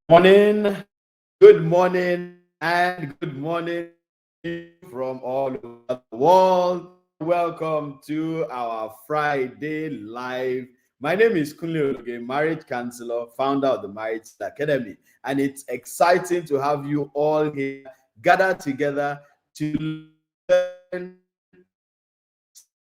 Morning, and good morning from all over the world. Welcome to our Friday Live. My name is Kunle Ologe, marriage counselor, founder of the Marriage Academy, and it's exciting to have you all here gathered together to learn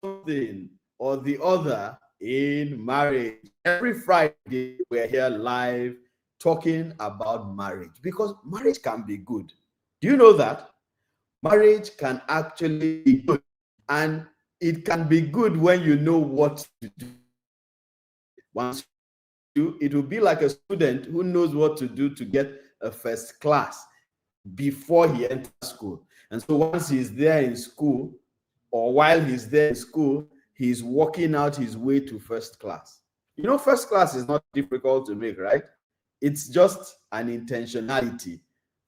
something or the other in marriage. Every Friday, we're here live talking about marriage because marriage can be good. Do you know that? Marriage can actually be good, and it can be good when you know what to do. Once you do, it will be like a student who knows what to do to get a first class before he enters school. And so once he's there in school, or while he's there in school, he's working out his way to first class. You know, first class is not difficult to make, right? It's just an intentionality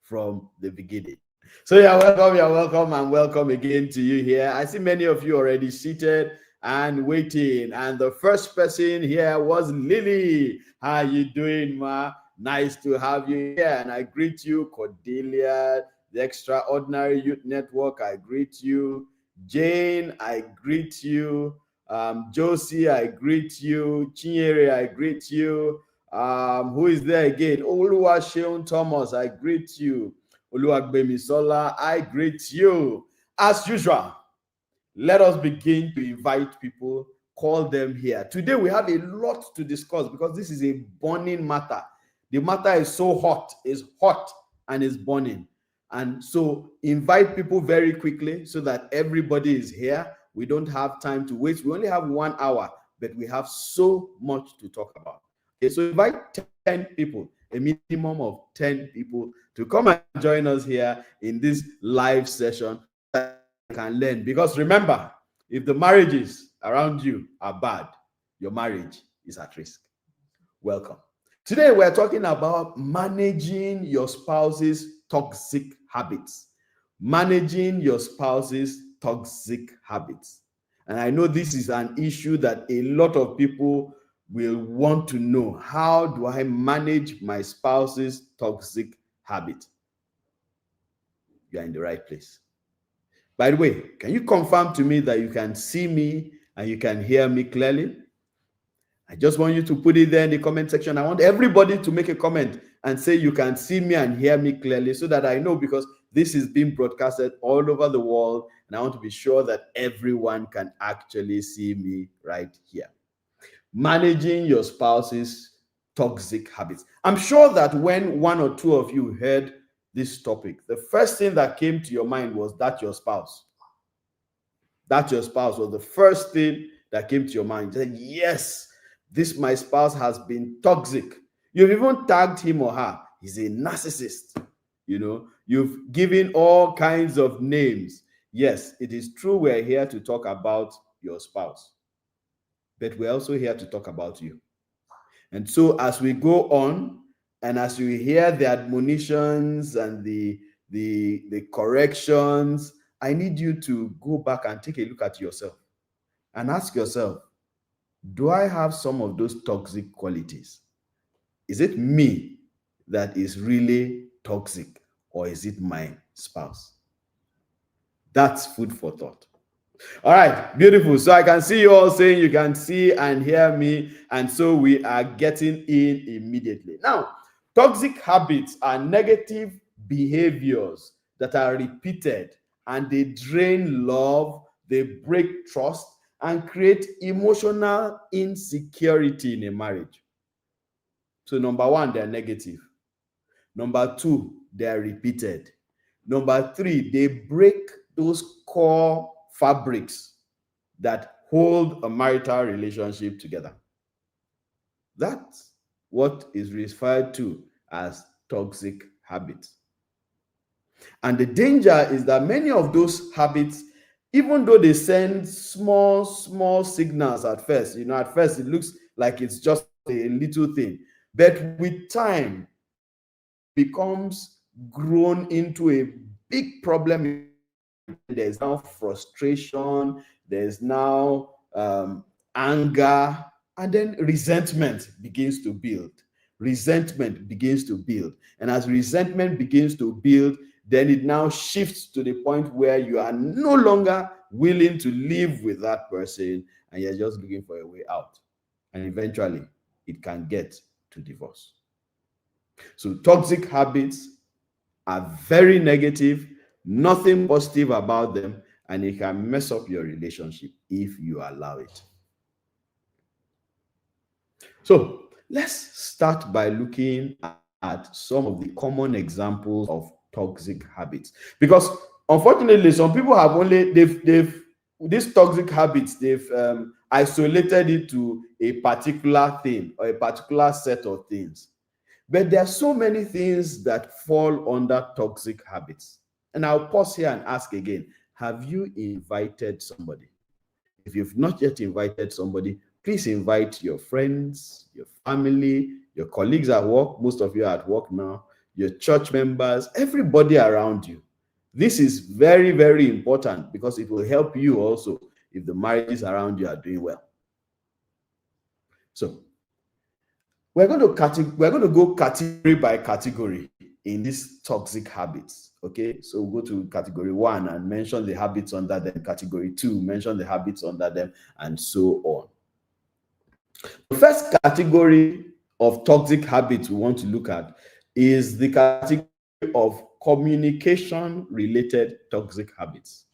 from the beginning. So you're welcome, and welcome again to you here. I see many of you already seated and waiting. And the first person here was Lily. How you doing, ma? Nice to have you here. And I greet you, Cordelia, the Extraordinary Youth Network. I greet you. Jane, I greet you. Josie, I greet you. Chinyere, I greet you. Who is there again? Oluwaseun Thomas, I greet you. Oluwagbemisola, I greet you. As usual, let us begin to invite people, call them here. Today we have a lot to discuss because this is a burning matter. The matter is so hot, it's hot and it's burning. And so invite people very quickly so that everybody is here. We don't have time to waste. We only have 1 hour, but we have so much to talk about. Okay, so invite 10 people, a minimum of 10 people to come and join us here in this live session that you can learn. Because remember, if the marriages around you are bad, your marriage is at risk. Welcome. Today, we're talking about managing your spouse's toxic habits. Managing your spouse's toxic habits. And I know this is an issue that a lot of people will want to know. How do I manage my spouse's toxic habit? You are in the right place. By the way, can you confirm to me that you can see me and you can hear me clearly? I just want you to put it there in the comment section. I want everybody to make a comment and say you can see me and hear me clearly so that I know, because this is being broadcasted all over the world and I want to be sure that everyone can actually see me right here. Managing your spouse's toxic habits. I'm sure that when one or two of you heard this topic, the first thing that came to your mind was that your spouse. That your spouse was the first thing that came to your mind. You said, yes, this my spouse has been toxic. You've even tagged him or her. He's a narcissist. You know, you've given all kinds of names. Yes, it is true we're here to talk about your spouse, but we're also here to talk about you. And so as we go on, and as you hear the admonitions and the corrections, I need you to go back and take a look at yourself and ask yourself, do I have some of those toxic qualities? Is it me that is really toxic, or is it my spouse? That's food for thought. All right, beautiful. So I can see you all saying you can see and hear me, and so we are getting in immediately. Now, toxic habits are negative behaviors that are repeated, and they drain love, they break trust, and create emotional insecurity in a marriage. So number one, they're negative. Number two, they're repeated. Number three, they break those core fabrics that hold a marital relationship together. That's what is referred to as toxic habits. And the danger is that many of those habits, even though they send small signals at first, at first it looks like it's just a little thing, but with time, becomes grown into a big problem. There's now frustration, there's now anger, and then resentment begins to build. resentment begins to build. And as resentment begins to build, then it now shifts to the point where you are no longer willing to live with that person and you're just looking for a way out. And eventually, it can get to divorce. So toxic habits are very negative, nothing positive about them, and it can mess up your relationship if you allow it. So let's start by looking at some of the common examples of toxic habits, because unfortunately some people have only these toxic habits, they've isolated it to a particular thing or a particular set of things. But there are so many things that fall under toxic habits. And I'll pause here and ask again, have you invited somebody? If you've not yet invited somebody, please invite your friends, your family, your colleagues at work. Most of you are at work now, your church members, everybody around you. This is very, very important because it will help you also if the marriages around you are doing well. So we're going to go category by category in these toxic habits. Okay, so we'll go to category 1 and mention the habits under them. Category 2, mention the habits under them, and so on. The first category of toxic habits we want to look at is the category of communication-related toxic habits.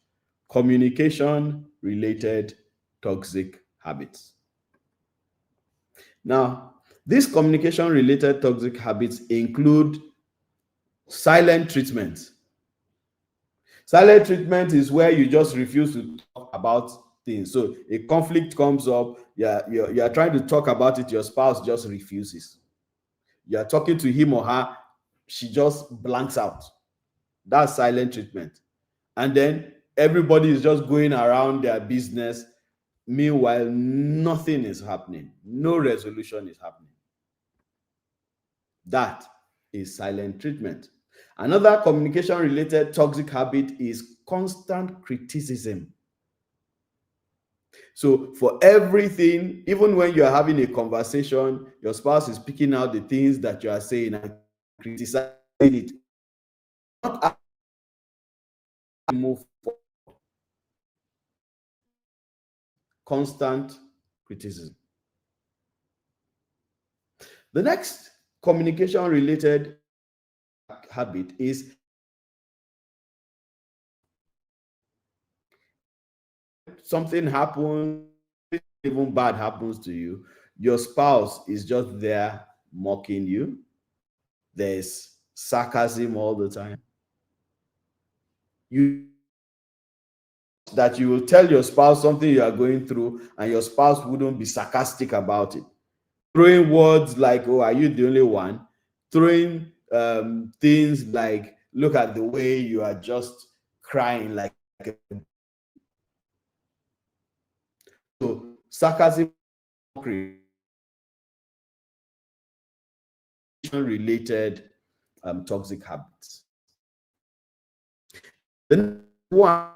Communication-related toxic habits. Now, these communication-related toxic habits include silent treatment. Silent treatment is where you just refuse to talk about things. So a conflict comes up, you're trying to talk about it, your spouse just refuses. You're talking to him or her, she just blanks out. That's silent treatment. And then everybody is just going around their business. Meanwhile, nothing is happening. No resolution is happening. That is silent treatment. Another communication-related toxic habit is constant criticism. So for everything, even when you're having a conversation, your spouse is picking out the things that you are saying and criticizing it. Not move forward. Constant criticism. The next communication-related habit is something happens, even bad happens to you, your spouse is just there mocking you. There's sarcasm all the time. You will tell your spouse something you are going through and your spouse wouldn't be sarcastic about it. Throwing words like, oh, are you the only one? Throwing things like, look at the way you are just crying like a... So sarcasm related toxic habits. The next one,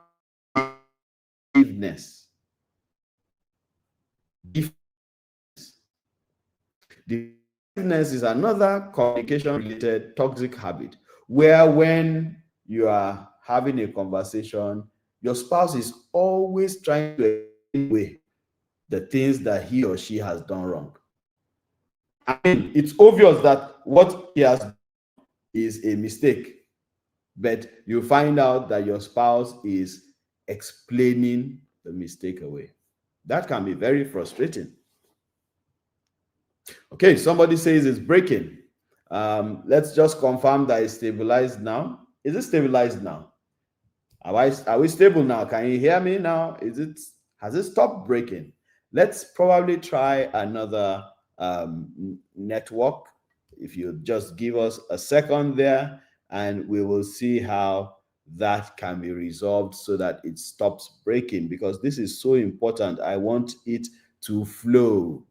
defensiveness. Defensiveness is another communication-related toxic habit where when you are having a conversation, your spouse is always trying to explain the things that he or she has done wrong. I mean, it's obvious that what he has done is a mistake, but you find out that your spouse is explaining the mistake away. That can be very frustrating. Okay, somebody says it's breaking. Let's just confirm that it's stabilized now. Is it stabilized now? Are we stable now? Can you hear me now? Has it stopped breaking? Let's probably try another network. If you just give us a second there, and we will see how that can be resolved so that it stops breaking, because this is so important. I want it to flow.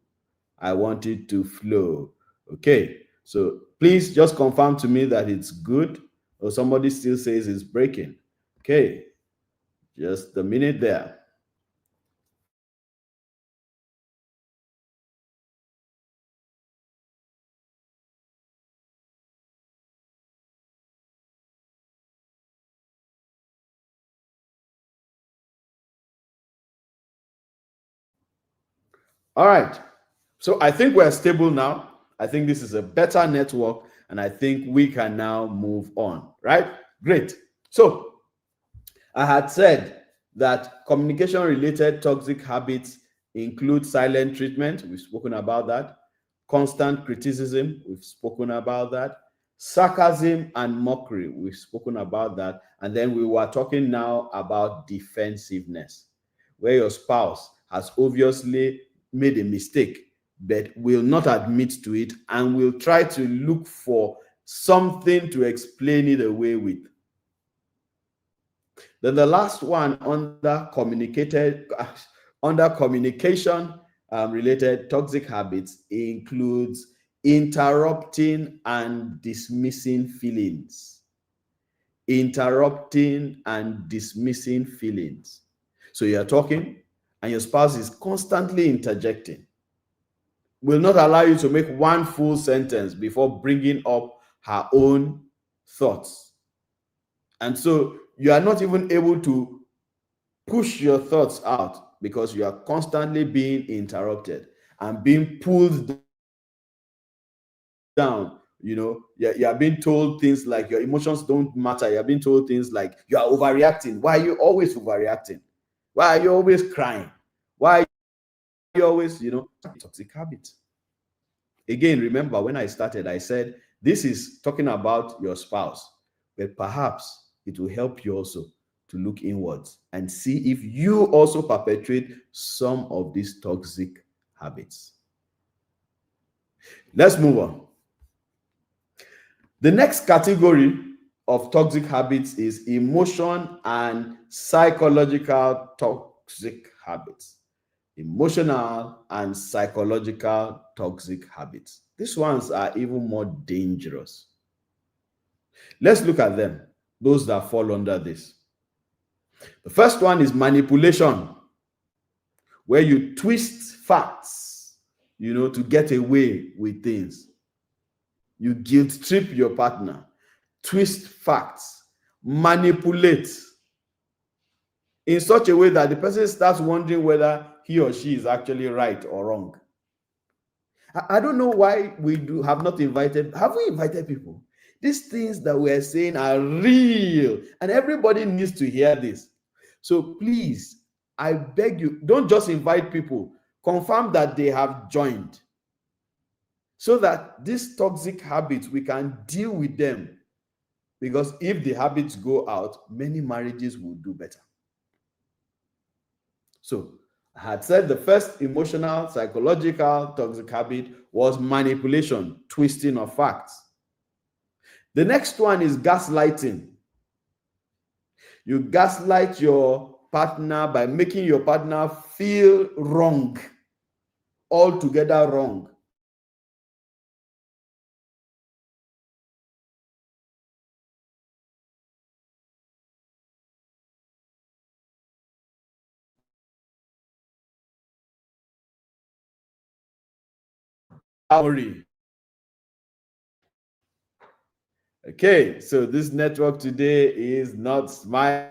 I want it to flow. Okay, so please just confirm to me that it's good, or somebody still says it's breaking. Okay, just a minute there. All right. So I think we're stable now. I think this is a better network, and I think we can now move on, right? Great. So I had said that communication related toxic habits include silent treatment. We've spoken about that. Constant criticism. We've spoken about that. Sarcasm and mockery. We've spoken about that. And then we were talking now about defensiveness, where your spouse has obviously made a mistake but will not admit to it and will try to look for something to explain it away with. Then the last one under communication related toxic habits includes interrupting and dismissing feelings. Interrupting and dismissing feelings. So you're talking and your spouse is constantly interjecting, will not allow you to make one full sentence before bringing up her own thoughts. And so you are not even able to push your thoughts out because you are constantly being interrupted and being pulled down. You are being told things like your emotions don't matter. You're being told things like you are overreacting. Why are you always overreacting? Why are you always crying? Why are you always, toxic habit? Again, remember when I started, I said this is talking about your spouse, but perhaps it will help you also to look inwards and see if you also perpetrate some of these toxic habits. Let's move on. The next category of toxic habits is emotion and psychological toxic habits. Emotional and psychological toxic habits. These ones are even more dangerous. Let's look at them, those that fall under this. The first one is manipulation, where you twist facts, to get away with things. You guilt trip your partner, twist facts, manipulate in such a way that the person starts wondering whether he or she is actually right or wrong. I don't know why we have not invited. Have we invited people? These things that we are saying are real, and everybody needs to hear this. So please, I beg you, don't just invite people. Confirm that they have joined, so that these toxic habits, we can deal with them. Because if the habits go out, many marriages will do better. So I had said the first emotional, psychological toxic habit was manipulation, twisting of facts. The next one is gaslighting. You gaslight your partner by making your partner feel wrong, altogether wrong. Okay, so this network today is not smiling.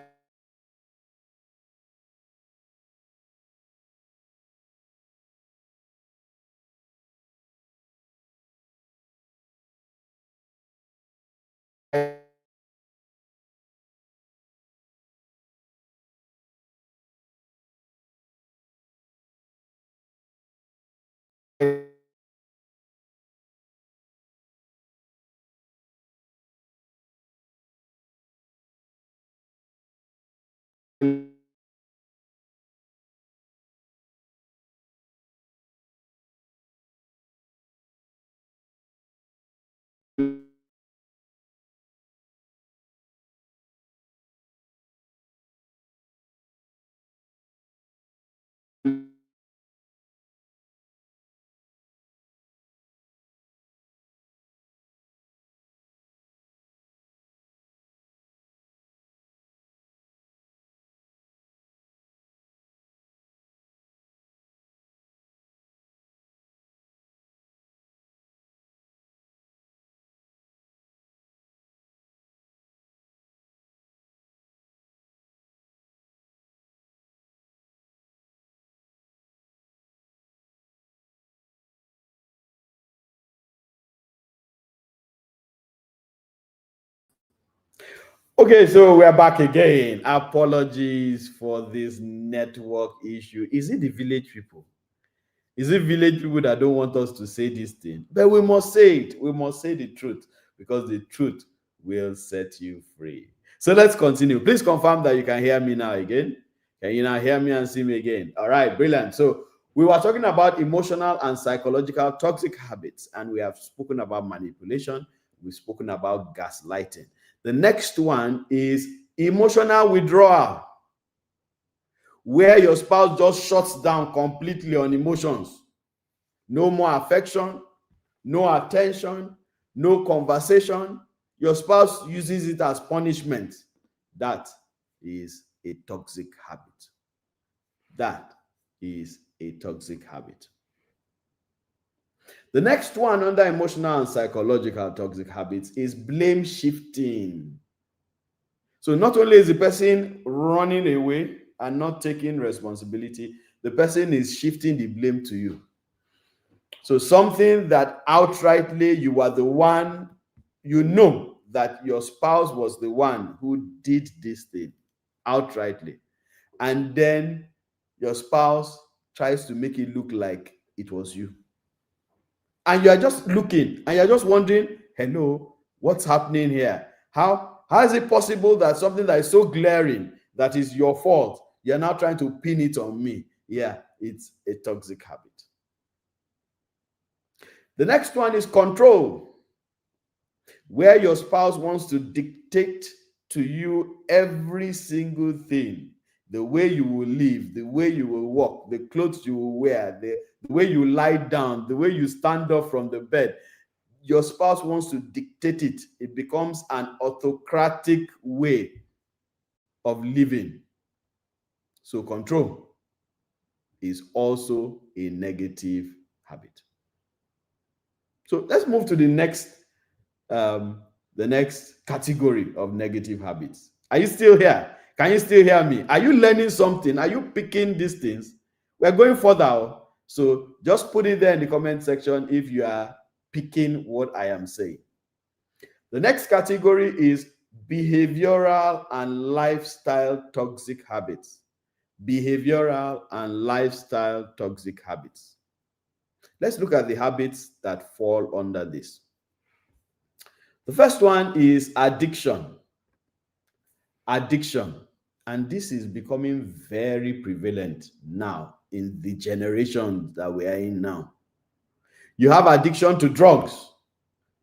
Okay, so we're back again. Apologies for this network issue. Is it the village people? Is it village people that don't want us to say this thing? But we must say it. We must say the truth because the truth will set you free. So let's continue. Please confirm that you can hear me now again. Can you now hear me and see me again? All right, brilliant. So we were talking about emotional and psychological toxic habits, and we have spoken about manipulation. We've spoken about gaslighting. The next one is emotional withdrawal, where your spouse just shuts down completely on emotions. No more affection, no attention, no conversation. Your spouse uses it as punishment. That is a toxic habit. That is a toxic habit. The next one under emotional and psychological toxic habits is blame shifting. So not only is the person running away and not taking responsibility, the person is shifting the blame to you. So something that outrightly you are the one, you know that your spouse was the one who did this thing outrightly. And then your spouse tries to make it look like it was you. And you are just looking and you're just wondering, hello, what's happening here? How is it possible that something that is so glaring that is your fault, you're now trying to pin it on me? Yeah, it's a toxic habit. The next one is control, where your spouse wants to dictate to you every single thing. The way you will live, the way you will walk, the clothes you will wear, the way you lie down, the way you stand up from the bed. Your spouse wants to dictate it. It becomes an autocratic way of living. So control is also a negative habit. So let's move to the next category of negative habits. Are you still here? Can you still hear me? Are you learning something? Are you picking these things? We're going further. So just put it there in the comment section if you are picking what I am saying. The next category is behavioral and lifestyle toxic habits. Behavioral and lifestyle toxic habits. Let's look at the habits that fall under this. The first one is addiction. Addiction. And this is becoming very prevalent now in the generation that we are in now. You have addiction to drugs.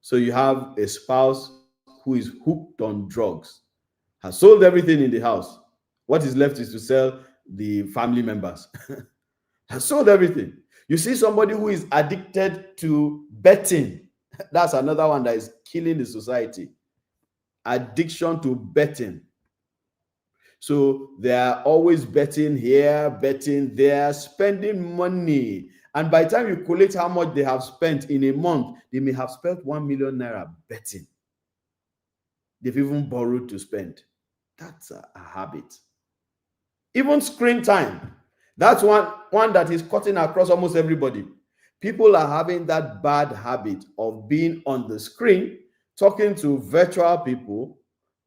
So you have a spouse who is hooked on drugs, has sold everything in the house. What is left is to sell the family members. Has sold everything. You see somebody who is addicted to betting. That's another one that is killing the society. Addiction to betting. So they are always betting here, betting there, spending money. And by the time you collect how much they have spent in a month, they may have spent 1 million naira betting. They've even borrowed to spend. That's a habit. Even screen time. That's one that is cutting across almost everybody. People are having that bad habit of being on the screen, talking to virtual people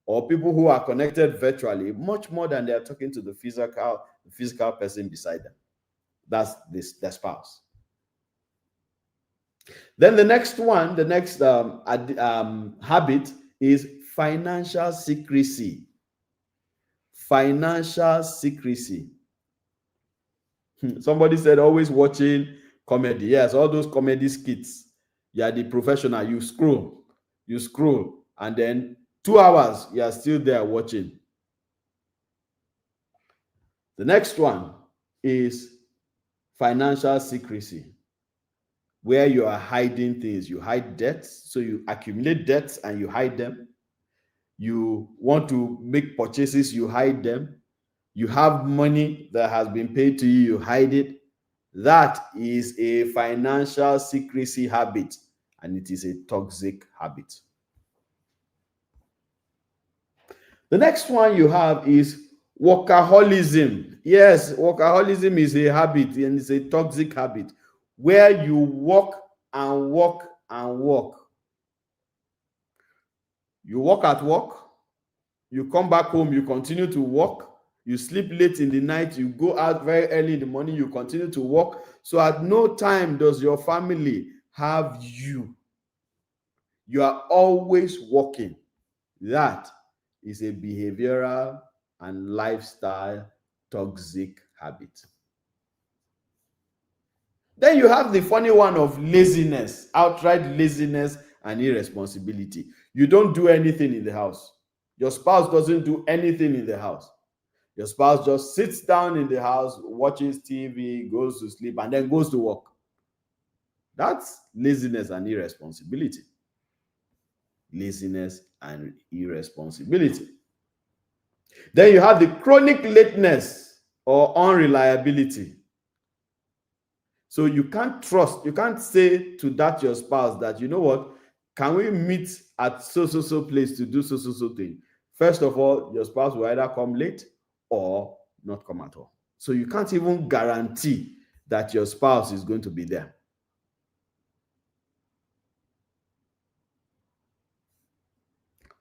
or people who are connected virtually much more than they are talking to the physical person beside them. That's their spouse. Then the next habit is financial secrecy. Financial secrecy. Somebody said always watching comedy. Yes, all those comedy skits. You are the professional. You scroll, and then 2 hours you are still there watching. The next one is financial secrecy, where you are hiding things. You hide debts, so you accumulate debts and you hide them. You want to make purchases, you hide them. You have money that has been paid to you, you hide it. That is a financial secrecy habit, and it is a toxic habit. The next one you have is workaholism. Yes, workaholism is a habit, and it's a toxic habit where you work and work and work. You work at work, You come back home, you continue to work. You sleep late in the night, you go out very early in the morning, you continue to work. So at no time does your family have you. You are always working. That is a behavioral and lifestyle toxic habit. Then you have the funny one of laziness, outright laziness and irresponsibility. You don't do anything in the house. Your spouse doesn't do anything in the house. Your spouse just sits down in the house, watches TV, goes to sleep, and then goes to work. That's laziness and irresponsibility. Laziness and irresponsibility. Then you have the chronic lateness or unreliability. So you can't trust, you can't say to that your spouse that, you know what, can we meet at so place to do so thing? First of all, your spouse will either come late or not come at all. So you can't even guarantee that your spouse is going to be there.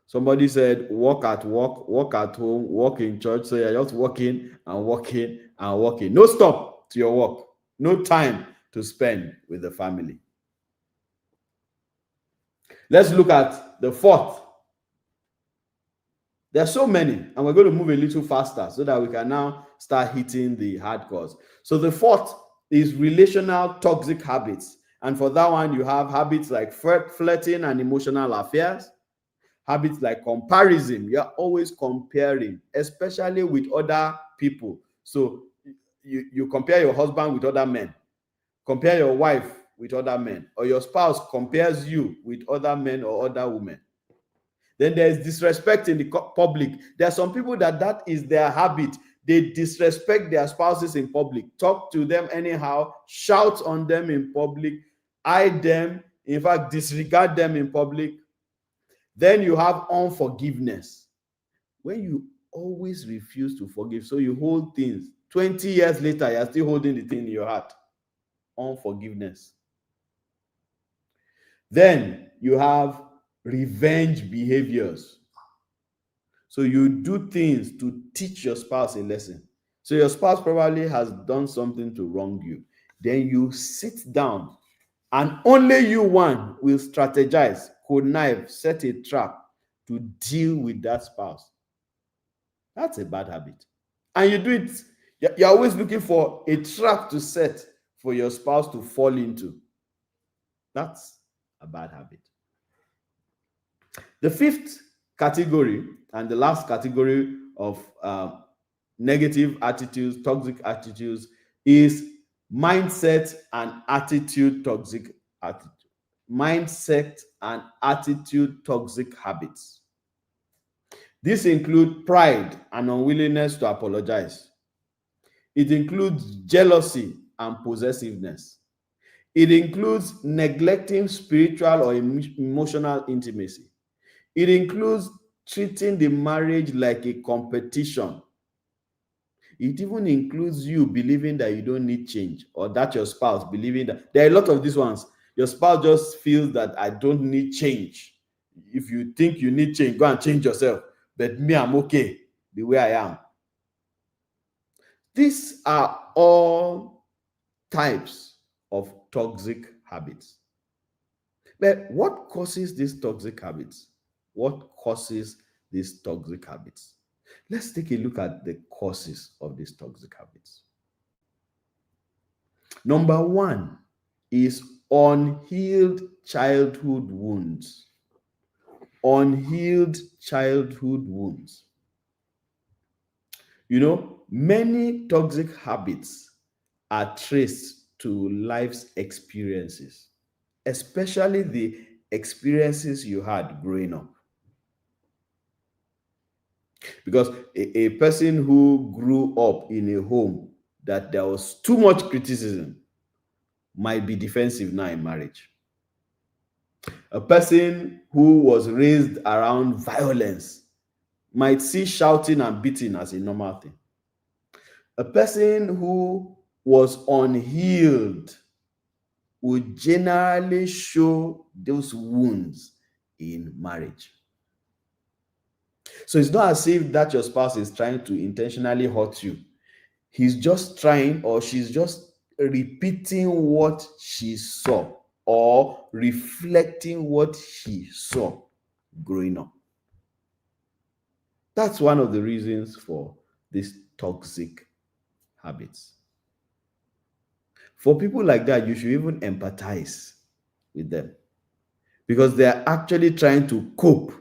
Somebody said, work at work, work at home, work in church. So you're just working and working and working. No stop to your work. No time to spend with the family. Let's look at the fourth. There are so many, and we're going to move a little faster so that we can now start hitting the hardcores. So the fourth is relational toxic habits. And for that one, you have habits like flirting and emotional affairs, habits like comparison. You're always comparing, especially with other people. So you compare your husband with other men, compare your wife with other men, or your spouse compares you with other men or other women. Then there's disrespect in the public. There are some people that is their habit. They disrespect their spouses in public, talk to them anyhow, shout on them in public, eye them, in fact, disregard them in public. Then you have unforgiveness. When you always refuse to forgive, so you hold things. 20 years later, you're still holding the thing in your heart. Unforgiveness. Then you have revenge behaviors. So you do things to teach your spouse a lesson. So your spouse probably has done something to wrong you. Then you sit down and only you one will strategize, connive, set a trap to deal with that spouse. That's a bad habit. And you do it, you're always looking for a trap to set for your spouse to fall into. That's a bad habit. The fifth category and the last category of negative attitudes, toxic attitudes, is mindset and attitude toxic attitude. Mindset and attitude toxic habits. This includes pride and unwillingness to apologize. It includes jealousy and possessiveness. It includes neglecting spiritual or emotional intimacy. It includes treating the marriage like a competition. It even includes you believing that you don't need change, or that your spouse believing that. There are a lot of these ones. Your spouse just feels that I don't need change. If you think you need change, go and change yourself. But me, I'm okay the way I am. These are all types of toxic habits. But what causes these toxic habits? What causes these toxic habits? Let's take a look at the causes of these toxic habits. Number one is unhealed childhood wounds. Unhealed childhood wounds. You know, many toxic habits are traced to life's experiences, especially the experiences you had growing up. Because a person who grew up in a home that there was too much criticism might be defensive now in marriage. A person who was raised around violence might see shouting and beating as a normal thing. A person who was unhealed would generally show those wounds in marriage. So it's not as if that your spouse is trying to intentionally hurt you. He's just trying, or she's just repeating what she saw or reflecting what he saw growing up. That's one of the reasons for these toxic habits. For people like that, you should even empathize with them because they are actually trying to cope.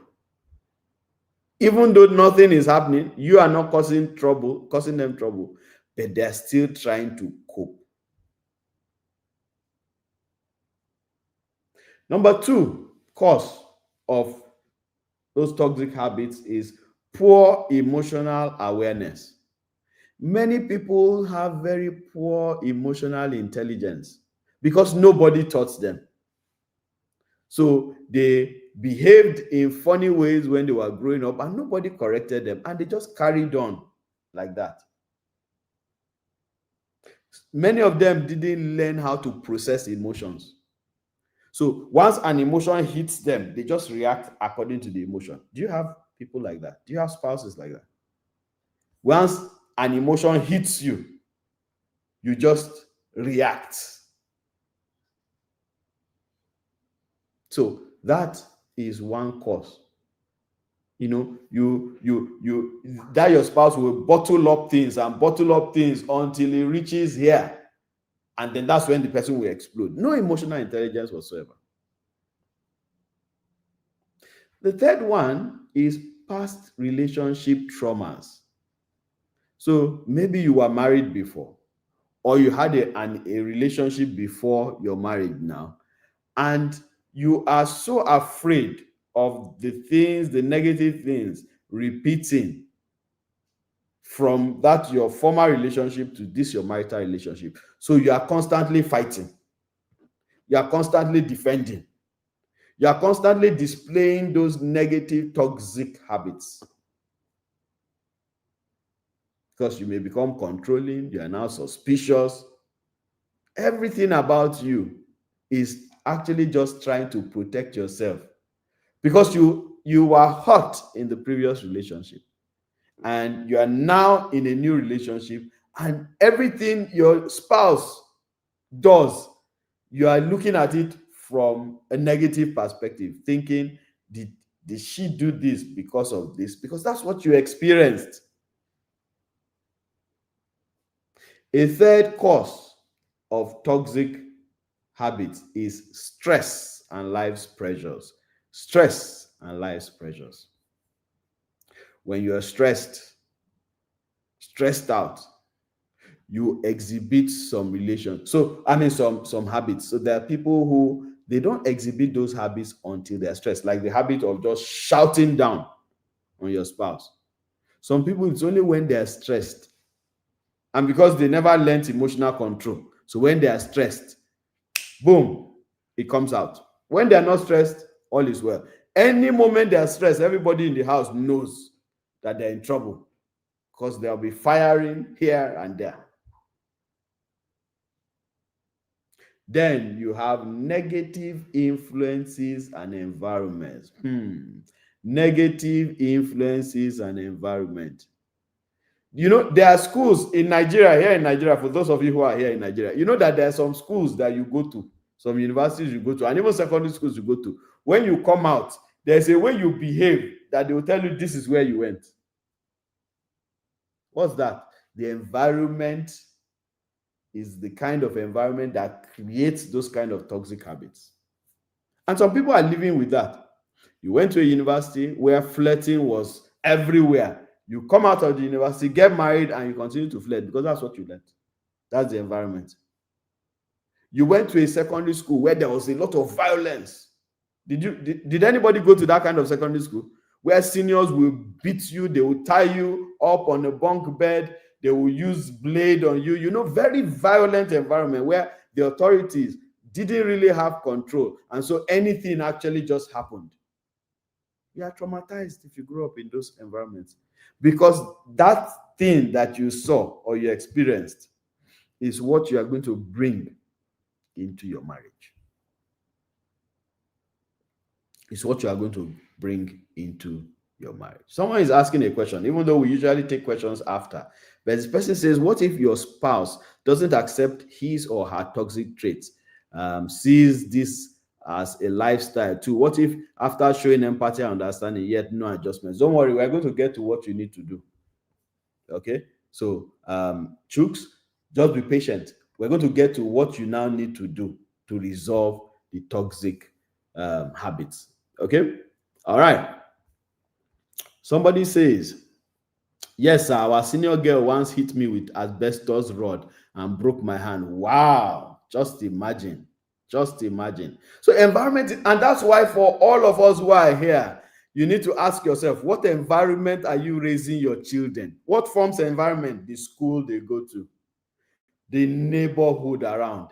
Even though nothing is happening, you are not causing them trouble, but they're still trying to cope. Number two cause of those toxic habits is poor emotional awareness. Many people have very poor emotional intelligence because nobody taught them. So they behaved in funny ways when they were growing up and nobody corrected them, and they just carried on like that. Many of them didn't learn how to process emotions. So once an emotion hits them, they just react according to the emotion. Do you have people like that? Do you have spouses like that? Once an emotion hits you, you just react. So that is one cause. You that your spouse will bottle up things until it reaches here, and then that's when the person will explode. No emotional intelligence whatsoever. The third one is past relationship traumas. So maybe you were married before, or you had a relationship before your marriage now, and you are so afraid of the negative things repeating from that your former relationship to this your marital relationship. So you are constantly fighting. You are constantly defending. You are constantly displaying those negative, toxic habits. Because you may become controlling, you are now suspicious. Everything about you is actually just trying to protect yourself. Because you were hurt in the previous relationship, and you are now in a new relationship, and everything your spouse does, you are looking at it from a negative perspective, thinking, did she do this because of this? Because that's what you experienced. A third cause of toxic habits is stress and life's pressures. Stress and life's pressures. When you are stressed out, you exhibit some some habits. So there are people who they don't exhibit those habits until they're stressed, like the habit of just shouting down on your spouse. Some people, it's only when they're stressed, and because they never learned emotional control, so when they are stressed, boom, it comes out. When they're not stressed, all is well. Any moment they're stressed, everybody in the house knows that they're in trouble, because they'll be firing here and there. Then you have negative influences and environments. Negative influences and environment. There are schools in Nigeria, here in Nigeria, for those of you who are here in Nigeria, you know that there are some schools that you go to, some universities you go to, and even secondary schools you go to. When you come out, there's a way you behave that they will tell you this is where you went. What's that? The environment is the kind of environment that creates those kind of toxic habits. And some people are living with that. You went to a university where flirting was everywhere. You come out of the university, get married, and you continue to flirt because that's what you learned. That's the environment. You went to a secondary school where there was a lot of violence. Did anybody go to that kind of secondary school where seniors will beat you, they will tie you up on a bunk bed, they will use blade on you, very violent environment where the authorities didn't really have control, and so anything actually just happened. You are traumatized if you grow up in those environments, because that thing that you saw or you experienced is what you are going to bring into your marriage. It's what you are going to bring into your marriage. Someone is asking a question, even though we usually take questions after. But this person says, what if your spouse doesn't accept his or her toxic traits, sees this as a lifestyle too? What if after showing empathy and understanding, yet no adjustments? Don't worry, we're going to get to what you need to do. Okay, so Chooks, just be patient. We're going to get to what you now need to do to resolve the toxic habits. Okay, all right. Somebody says, yes, sir, our senior girl once hit me with asbestos rod and broke my hand. Wow, just imagine. Just imagine. So environment, and that's why for all of us who are here, you need to ask yourself, what environment are you raising your children? What forms of environment? The school they go to, the neighborhood around,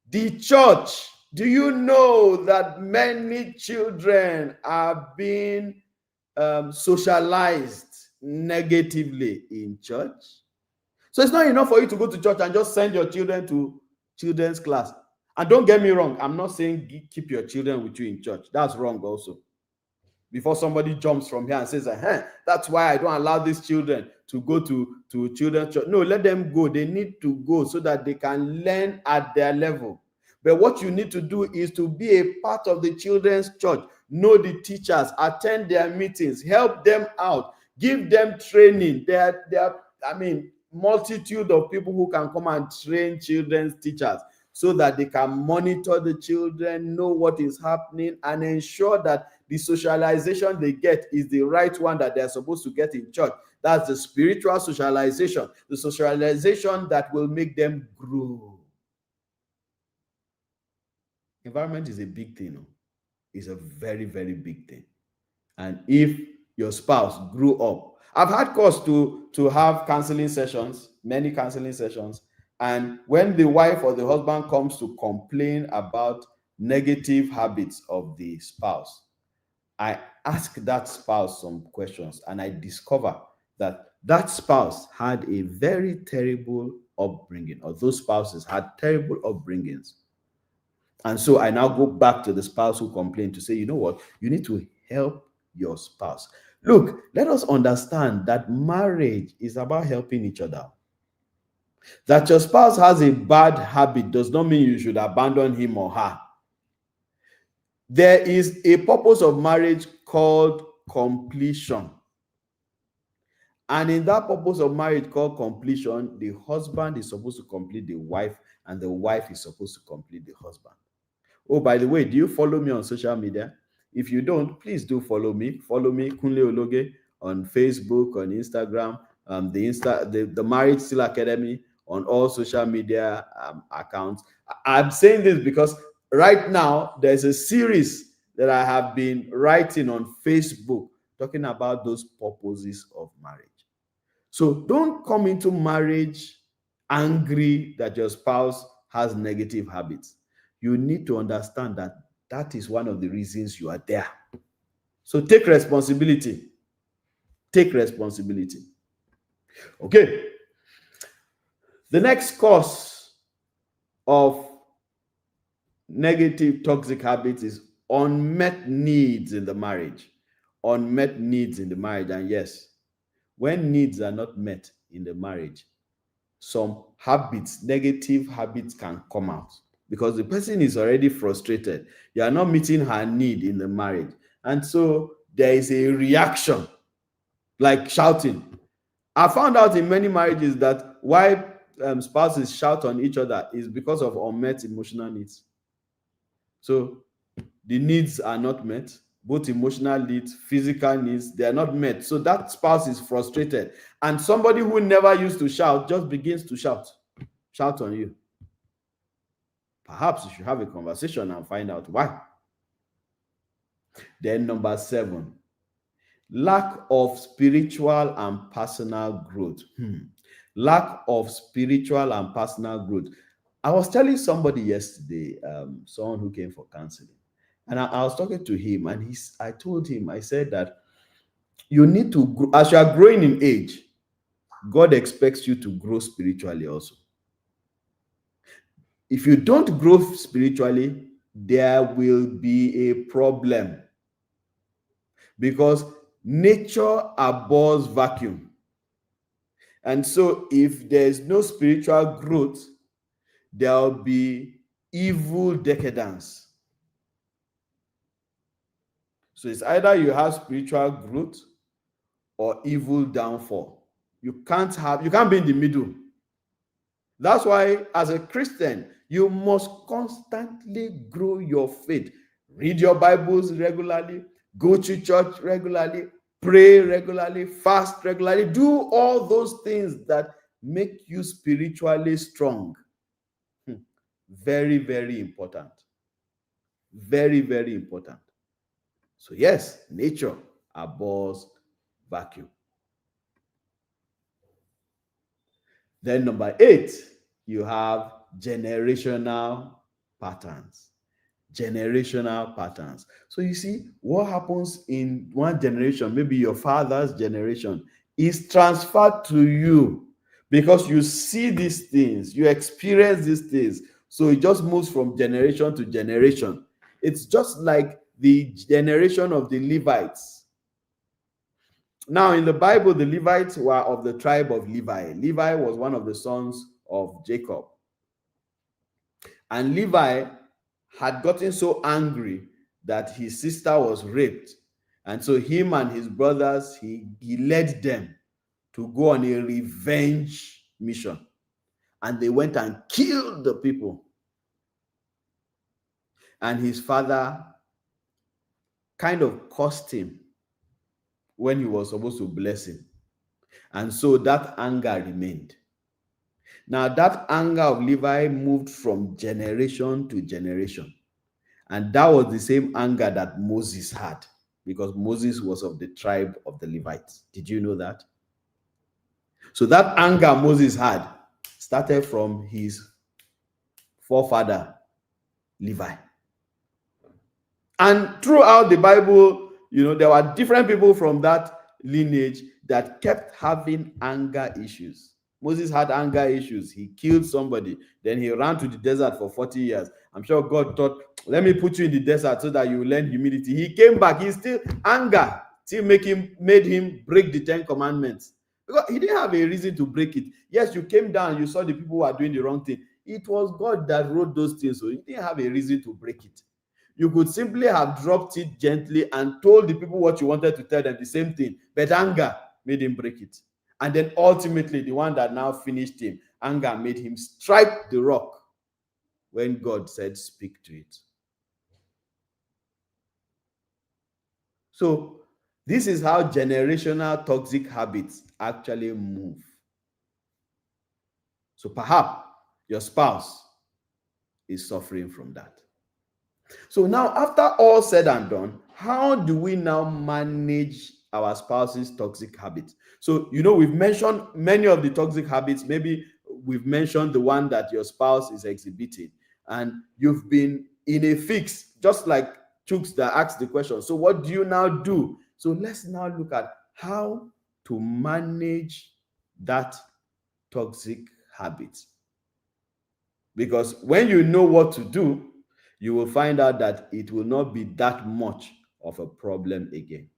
the church. Do you know that many children are being socialized negatively in church? So it's not enough for you to go to church and just send your children to children's class. And don't get me wrong, I'm not saying keep your children with you in church. That's wrong also. Before somebody jumps from here and says, that's why I don't allow these children to go to children's church. No, let them go. They need to go so that they can learn at their level. But what you need to do is to be a part of the children's church. Know the teachers, attend their meetings, help them out, give them training. There are multitude of people who can come and train children's teachers so that they can monitor the children, know what is happening, and ensure that the socialization they get is the right one that they're supposed to get in church. That's the spiritual socialization, the socialization that will make them grow. Environment is a big thing. It's a very, very big thing. And if your spouse grew up, I've had cause to have counseling sessions, many counseling sessions, and when the wife or the husband comes to complain about negative habits of the spouse, I ask that spouse some questions, and I discover that that spouse had a very terrible upbringing, or those spouses had terrible upbringings. And so I now go back to the spouse who complained to say, you know what, you need to help your spouse. Look, let us understand that marriage is about helping each other. That your spouse has a bad habit does not mean you should abandon him or her. There is a purpose of marriage called completion. And in that purpose of marriage called completion, the husband is supposed to complete the wife, and the wife is supposed to complete the husband. Oh, by the way, do you follow me on social media? If you don't, please do follow me. Follow me, Kunle Ologe, on Facebook, on Instagram, the Marriage Still Academy, on all social media accounts. I'm saying this because right now there's a series that I have been writing on Facebook talking about those purposes of marriage. So don't come into marriage angry that your spouse has negative habits. You need to understand that that is one of the reasons you are there. So take responsibility. Take responsibility. Okay. The next cause of negative toxic habits is unmet needs in the marriage. Unmet needs in the marriage. And yes, when needs are not met in the marriage, some habits, negative habits can come out because the person is already frustrated. You are not meeting her need in the marriage. And so there is a reaction, like shouting. I found out in many marriages that why spouses shout on each other is because of unmet emotional needs. So the needs are not met, both emotional needs, physical needs, they are not met. So that spouse is frustrated. And somebody who never used to shout just begins to shout on you. Perhaps you should have a conversation and find out why. Then number 7, lack of spiritual and personal growth. Lack of spiritual and personal growth. I was telling somebody yesterday, someone who came for counseling, and I was talking to him, and I told him, I said that you need to grow, as you are growing in age, God expects you to grow spiritually also. If you don't grow spiritually, there will be a problem, because nature abhors vacuum. And so if there's no spiritual growth, there'll be evil decadence. So it's either you have spiritual growth or evil downfall. You can't be in the middle. That's why as a Christian, you must constantly grow your faith. Read your Bibles regularly, go to church regularly, pray regularly, fast regularly. Do all those things that make you spiritually strong. Very, very important. Very, very important. So yes, nature abhors vacuum. Then number 8, you have generational patterns. Generational patterns. So you see, what happens in one generation, maybe your father's generation, is transferred to you because you see these things, you experience these things. So it just moves from generation to generation. It's just like the generation of the Levites. Now, in the Bible, the Levites were of the tribe of Levi. Levi was one of the sons of Jacob. And Levi had gotten so angry that his sister was raped. And so him and his brothers, he led them to go on a revenge mission. And they went and killed the people. And his father kind of cursed him when he was supposed to bless him. And so that anger remained. Now that anger of Levi moved from generation to generation. And that was the same anger that Moses had, because Moses was of the tribe of the Levites. Did you know that? So that anger Moses had started from his forefather, Levi. And throughout the Bible, there were different people from that lineage that kept having anger issues. Moses had anger issues. He killed somebody. Then he ran to the desert for 40 years. I'm sure God thought, let me put you in the desert so that you learn humility. He came back. He's still anger. Still made him break the 10 commandments. Because he didn't have a reason to break it. Yes, you came down. You saw the people who are doing the wrong thing. It was God that wrote those things. So he didn't have a reason to break it. You could simply have dropped it gently and told the people what you wanted to tell them, the same thing. But anger made him break it. And then ultimately, the one that now finished him, anger made him strike the rock when God said, speak to it. So this is how generational toxic habits actually move. So perhaps your spouse is suffering from that. So now, after all said and done, how do we now manage our spouse's toxic habits? So, we've mentioned many of the toxic habits. Maybe we've mentioned the one that your spouse is exhibiting, and you've been in a fix, just like Chooks that asked the question. So what do you now do? So let's now look at how to manage that toxic habit. Because when you know what to do, you will find out that it will not be that much of a problem again.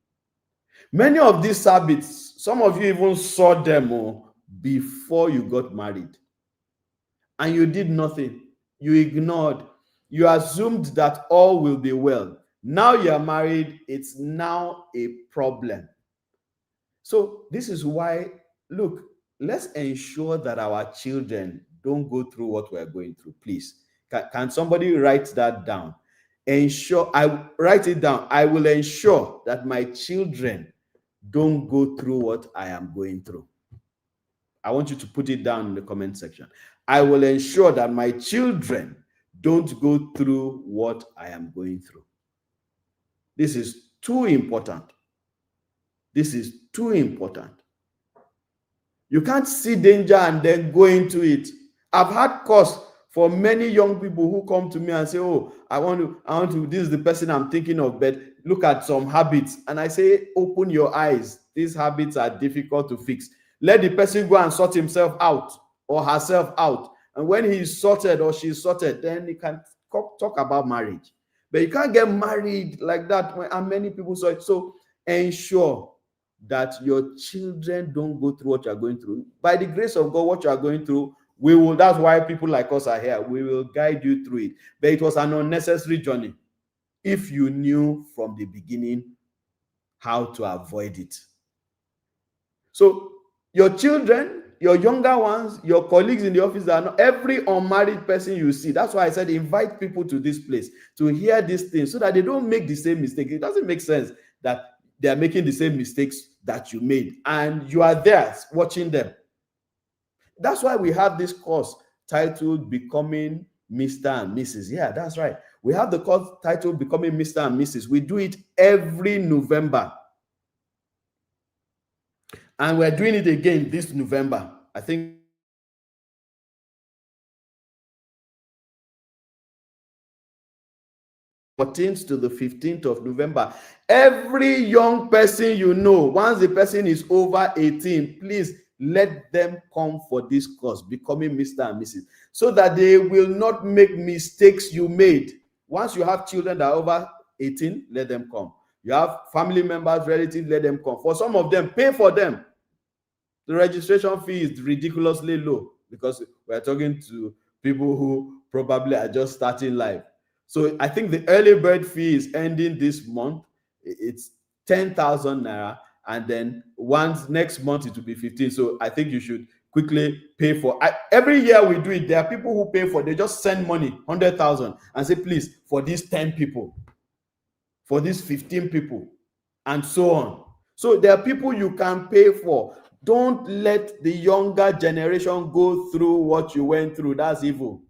Many of these habits, some of you even saw them before you got married. And you did nothing. You ignored. You assumed that all will be well. Now you are married, it's now a problem. So this is why, look, let's ensure that our children don't go through what we're going through, please. Can somebody write that down? Write it down. I will ensure that my children don't go through what I am going through. I want you to put it down in the comment section. I will ensure that my children don't go through what I am going through. This is too important. This is too important. You can't see danger and then go into it. I've had course for many young people who come to me and say, oh, I want to, this is the person I'm thinking of, but look at some habits. And I say, open your eyes. These habits are difficult to fix. Let the person go and sort himself out or herself out. And when he's sorted or she's sorted, then he can talk about marriage. But you can't get married like that. And many people saw it. So ensure that your children don't go through what you're going through. By the grace of God, what you are going through, that's why people like us are here. We will guide you through it. But it was an unnecessary journey if you knew from the beginning how to avoid it. So your children, your younger ones, your colleagues in the office, are not every unmarried person you see. That's why I said invite people to this place to hear these things so that they don't make the same mistake. It doesn't make sense that they are making the same mistakes that you made and you are there watching them. That's why we have this course titled Becoming Mr. and Mrs. Yeah, that's right. We have the course titled Becoming Mr. and Mrs. We do it every November. And we're doing it again this November. I think the 14th to the 15th of November. Every young person you know, once the person is over 18, please let them come for this course, Becoming Mr. and Mrs., so that they will not make mistakes you made. Once you have children that are over 18, let them come. You have family members, relatives, let them come. For some of them, pay for them. The registration fee is ridiculously low because we're talking to people who probably are just starting life. So I think the early bird fee is ending this month. It's 10,000 naira, and then once next month it will be 15. So I think you should quickly pay for. Every year we do it. There are people who pay for. They just send money, 100,000, and say, please, for these 10 people, for these 15 people, and so on. So there are people you can pay for. Don't let the younger generation go through what you went through. That's evil.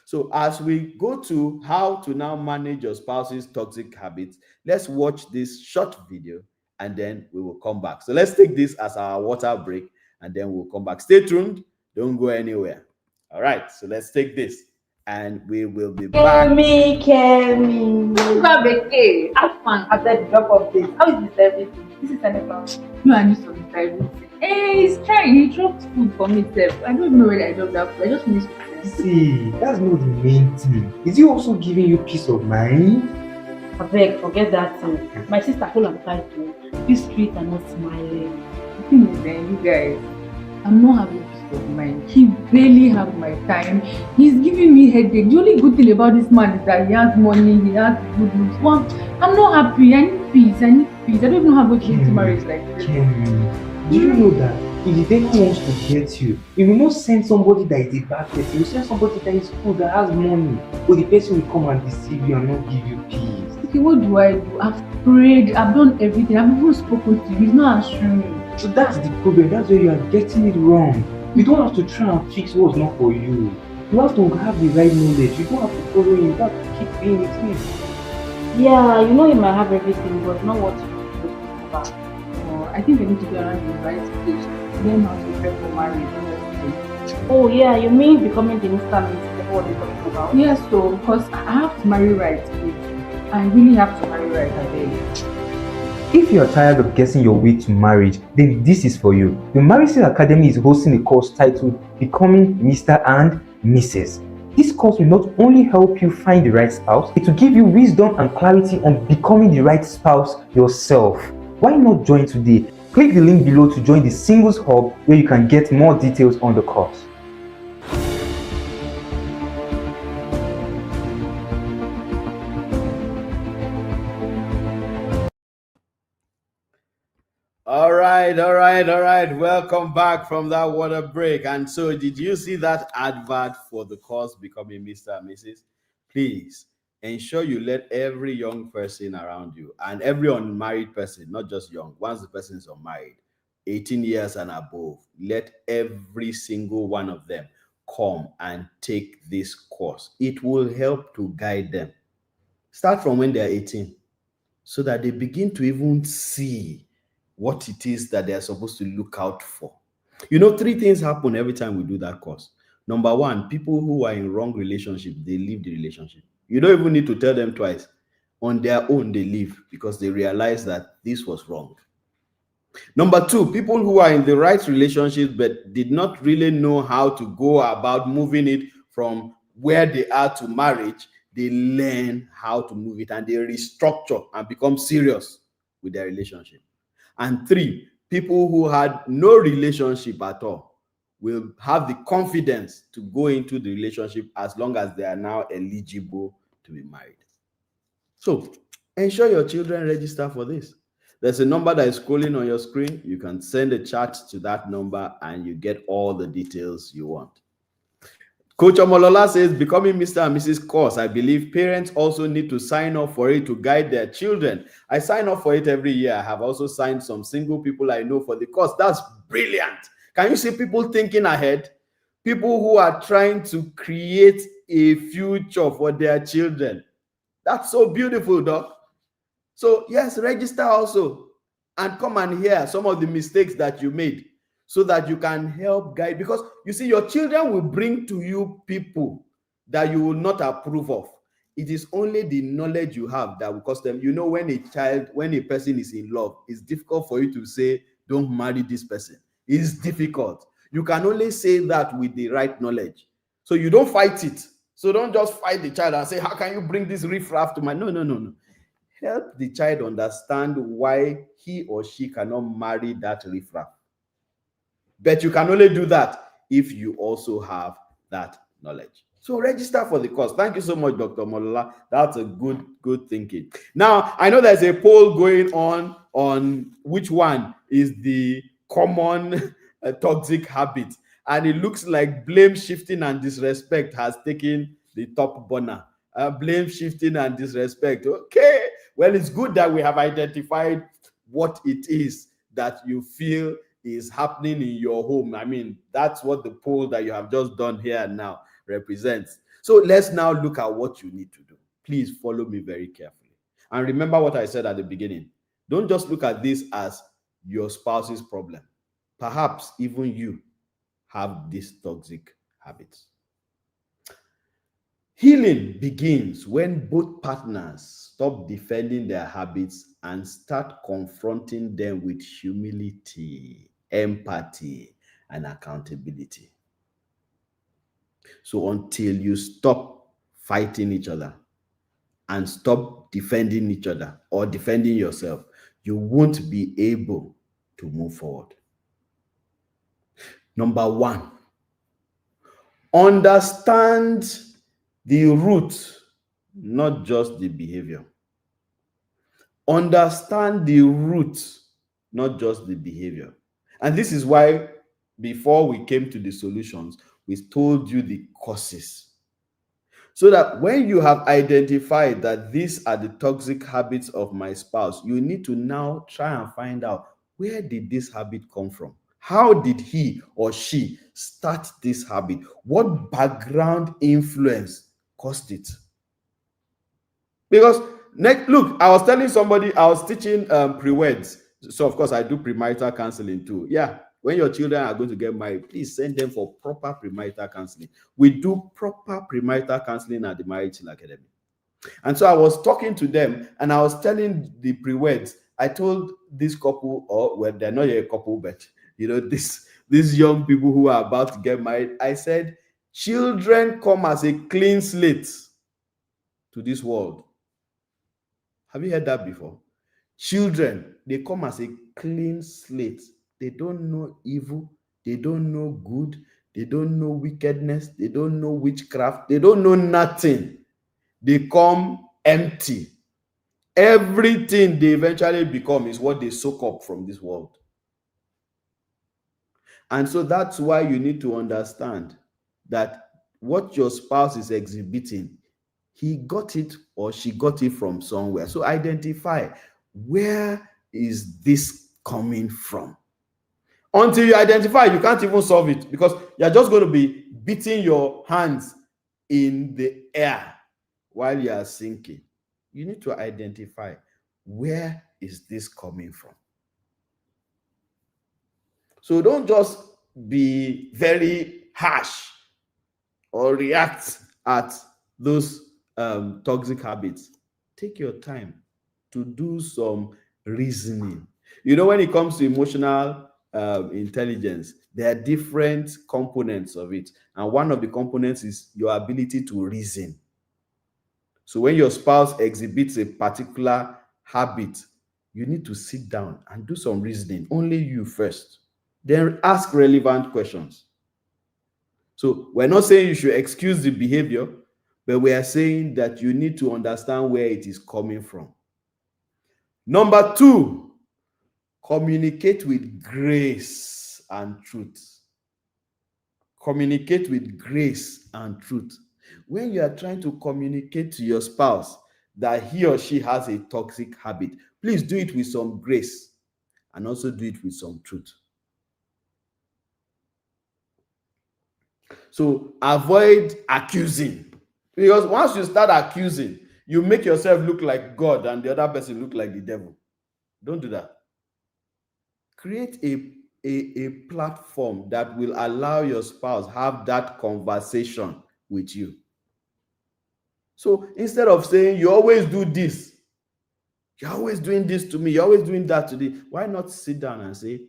So as we go to how to now manage your spouse's toxic habits, let's watch this short video and then we will come back. So let's take this as our water break and then we'll come back. Stay tuned. Don't go anywhere. All right. So let's take this and we will be back. Kemi. Grab a cake. Have fun. After the drop of this. How is this everything? This is Senegal. No, I need to be everything. Hey, he's trying. He dropped food for me, Seth. I don't even know where I dropped that food. I just finished with them. See, that's not the main thing. Is he also giving you peace of mind? I beg, forget that thing. My sister told him to. This street are not smiling. The thing is, then, you guys, I'm not having peace of mind. He barely has my time. He's giving me headache. The only good thing about this man is that he has money, he has good looks. Well, I'm not happy. I need peace. I need peace. I don't even know how to get into marriage like this. Kemi, do you know that if the devil wants to get you, he will not send somebody that is a bad person. He will send somebody that is good, that has money. But the person will come and deceive you and not give you peace. Okay, what do? I've prayed. I've done everything. I've even spoken to you. He's not answering me. So that's the problem. That's where you are getting it wrong. You don't have to try and fix what's not for you. You have to have the right knowledge. You don't have to follow him. You have to keep being with him. Yeah, you know you might have everything, but not what you're supposed to have. I think I need to be around the right stage. Learn how to prepare for marriage. Oh yeah, you mean becoming the Mr. and Mrs. what you're talking about? Yes, so because I have to marry right. I really have to marry right, I think. If you are tired of guessing your way to marriage, then this is for you. The Marriage Sale Academy is hosting a course titled Becoming Mr. and Mrs. This course will not only help you find the right spouse, it will give you wisdom and clarity on becoming the right spouse yourself. Why not join today? Click the link below to join the Singles Hub where you can get more details on the course. All right. Welcome back from that water break. And so, did you see that advert for the course Becoming Mr. and Mrs.? Please ensure you let every young person around you and every unmarried person, not just young, once the person is unmarried, 18 years and above, let every single one of them come and take this course. It will help to guide them. Start from when they are 18 so that they begin to even see what it is that they are supposed to look out for. You know, 3 things happen every time we do that course. Number 1, people who are in wrong relationships, they leave the relationship. You don't even need to tell them twice. On their own, they leave because they realize that this was wrong. Number 2, people who are in the right relationship but did not really know how to go about moving it from where they are to marriage, they learn how to move it and they restructure and become serious. with their relationship. And 3, people who had no relationship at all will have the confidence to go into the relationship as long as they are now eligible to be married. So ensure your children register for this. There's a number that is scrolling on your screen. You can send a chat to that number and you get all the details you want. Coach Omolola says, becoming Mr. and Mrs. Course, I believe parents also need to sign up for it to guide their children. I sign up for it every year. I have also signed some single people I know for the course. That's brilliant. Can you see people thinking ahead? People who are trying to create a future for their children. That's so beautiful, Doc. So yes, register also and come and hear some of the mistakes that you made so that you can help guide. Because you see, your children will bring to you people that you will not approve of. It is only the knowledge you have that will cost them. You know, when a person is in love, it's difficult for you to say, don't marry this person. It's difficult. You can only say that with the right knowledge. So you don't fight it. So don't just fight the child and say, how can you bring this riffraff to my... No. Help the child understand why he or she cannot marry that riffraff. But you can only do that if you also have that knowledge. So register for the course. Thank you so much, Dr. Molola. That's a good thinking. Now, I know there's a poll going on which one is the common toxic habit. And it looks like blame shifting and disrespect has taken the top burner. Blame shifting and disrespect. Okay. Well, it's good that we have identified what it is that you feel is happening in your home. I mean, that's what the poll that you have just done here and now represents. So let's now look at what you need to do. Please follow me very carefully. And remember what I said at the beginning. Don't just look at this as your spouse's problem. Perhaps even you have these toxic habits. Healing begins when both partners stop defending their habits and start confronting them with humility, empathy, and accountability. So until you stop fighting each other and stop defending each other or defending yourself, you won't be able to move forward. Number 1, understand the root, not just the behavior. Understand the root, not just the behavior. And this is why before we came to the solutions, we told you the causes. So that when you have identified that these are the toxic habits of my spouse, you need to now try and find out, where did this habit come from? How did he or she start this habit? What background influence caused it? Because look, I was telling somebody, I was teaching pre-weds. So of course I do premarital counseling too. Yeah, when your children are going to get married, please send them for proper premarital counseling. We do proper premarital counseling at the Marriage Academy. And so I was talking to them and I was telling the pre-weds, I told this couple, or well, they're not a couple, but you know, these young people who are about to get married, I said, children come as a clean slate to this world. Have you heard that before? Children, they come as a clean slate. They don't know evil. They don't know good. They don't know wickedness. They don't know witchcraft. They don't know nothing. They come empty. Everything they eventually become is what they soak up from this world. And so that's why you need to understand that what your spouse is exhibiting, he got it or she got it from somewhere. So identify, where is this coming from? Until you identify, you can't even solve it, because you're just going to be beating your hands in the air while you are sinking. You need to identify, where is this coming from? So don't just be very harsh or react at those toxic habits. Take your time to do some reasoning. You know, when it comes to emotional intelligence, there are different components of it. And one of the components is your ability to reason. So when your spouse exhibits a particular habit, you need to sit down and do some reasoning, only you first. Then ask relevant questions. So we're not saying you should excuse the behavior, but we are saying that you need to understand where it is coming from. Number 2, communicate with grace and truth. Communicate with grace and truth. When you are trying to communicate to your spouse that he or she has a toxic habit, please do it with some grace and also do it with some truth. So avoid accusing, because once you start accusing, you make yourself look like God and the other person look like the devil. Don't do that. Create a platform that will allow your spouse have that conversation with you. So instead of saying, you always do this, you're always doing this to me, you're always doing that to me, why not sit down and say,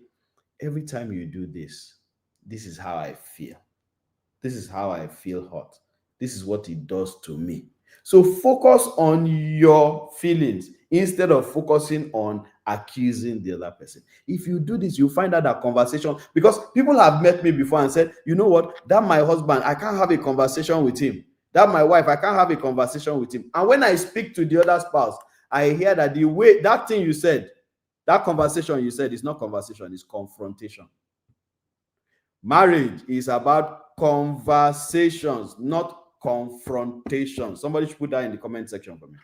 every time you do this, this is how I feel. This is how I feel hot. This is what it does to me. So focus on your feelings instead of focusing on accusing the other person. If you do this, you find out that conversation, because people have met me before and said, you know what, that my husband, I can't have a conversation with him. That my wife, I can't have a conversation with him. And when I speak to the other spouse, I hear that the way, that thing you said, that conversation you said is not conversation, it's confrontation. Marriage is about conversations, not confrontation. Somebody should put that in the comment section for me.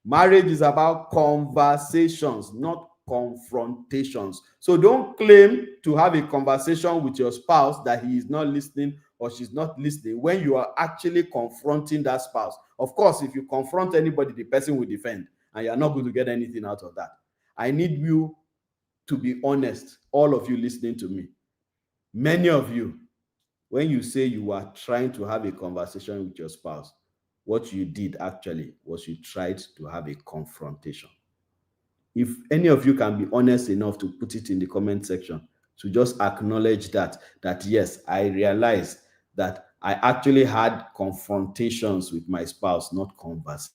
Marriage is about conversations, not confrontations. So don't claim to have a conversation with your spouse that he is not listening or she's not listening when you are actually confronting that spouse. Of course, if you confront anybody, the person will defend, and you're not going to get anything out of that. I need you to be honest, all of you listening to me. Many of you, when you say you are trying to have a conversation with your spouse, what you did actually was you tried to have a confrontation. If any of you can be honest enough to put it in the comment section, to just acknowledge that yes, I realized that I actually had confrontations with my spouse, not conversations.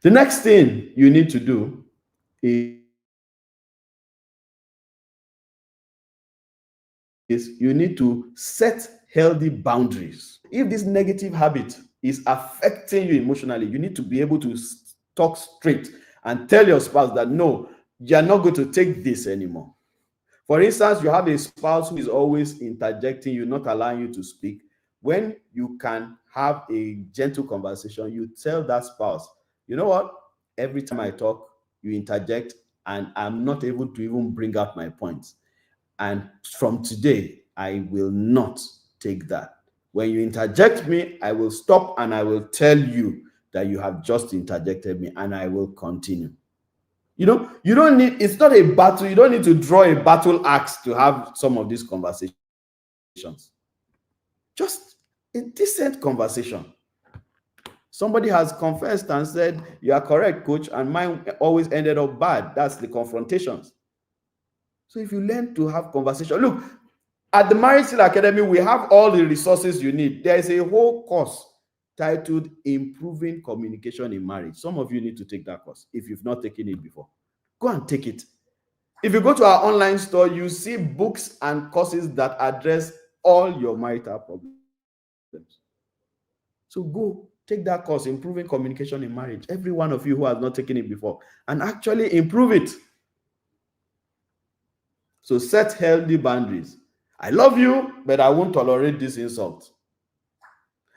The next thing you need to do is you need to set healthy boundaries. If this negative habit is affecting you emotionally, you need to be able to talk straight and tell your spouse that no, you're not going to take this anymore. For instance, you have a spouse who is always interjecting you, not allowing you to speak. When you can have a gentle conversation, you tell that spouse, you know what? Every time I talk, you interject, and I'm not able to even bring out my points. And from today, I will not take that. When you interject me, I will stop and I will tell you that you have just interjected me, and I will continue. You know, you don't need, it's not a battle. You don't need to draw a battle axe to have some of these conversations. Just a decent conversation. Somebody has confessed and said, you are correct, coach, and mine always ended up bad. That's the confrontations. So if you learn to have conversation, look, at the Marriage Skill Academy, we have all the resources you need. There is a whole course titled Improving Communication in Marriage. Some of you need to take that course if you've not taken it before. Go and take it. If you go to our online store, you see books and courses that address all your marital problems. So go take that course, Improving Communication in Marriage. Every one of you who has not taken it before, and actually improve it. So set healthy boundaries. I love you, but I won't tolerate this insult.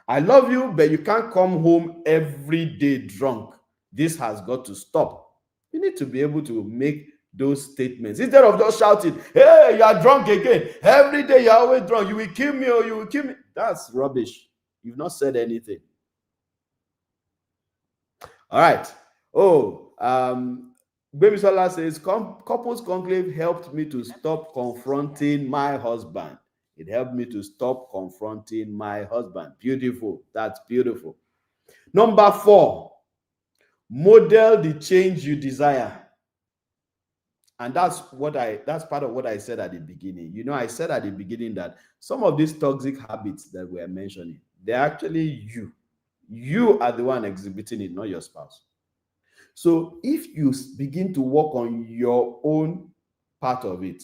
I love you, but you can't come home every day drunk. This has got to stop. You need to be able to make those statements instead of just shouting, hey, you are drunk again. Every day you're always drunk. You will kill me or you will kill me. That's rubbish. You've not said anything. All right. Baby Sola says, Couples Conclave helped me to stop confronting my husband. It helped me to stop confronting my husband. Beautiful. That's beautiful. Number 4, model the change you desire. And that's part of what I said at the beginning. You know, I said at the beginning that some of these toxic habits that we're mentioning, they're actually you. You are the one exhibiting it, not your spouse. So if you begin to work on your own part of it,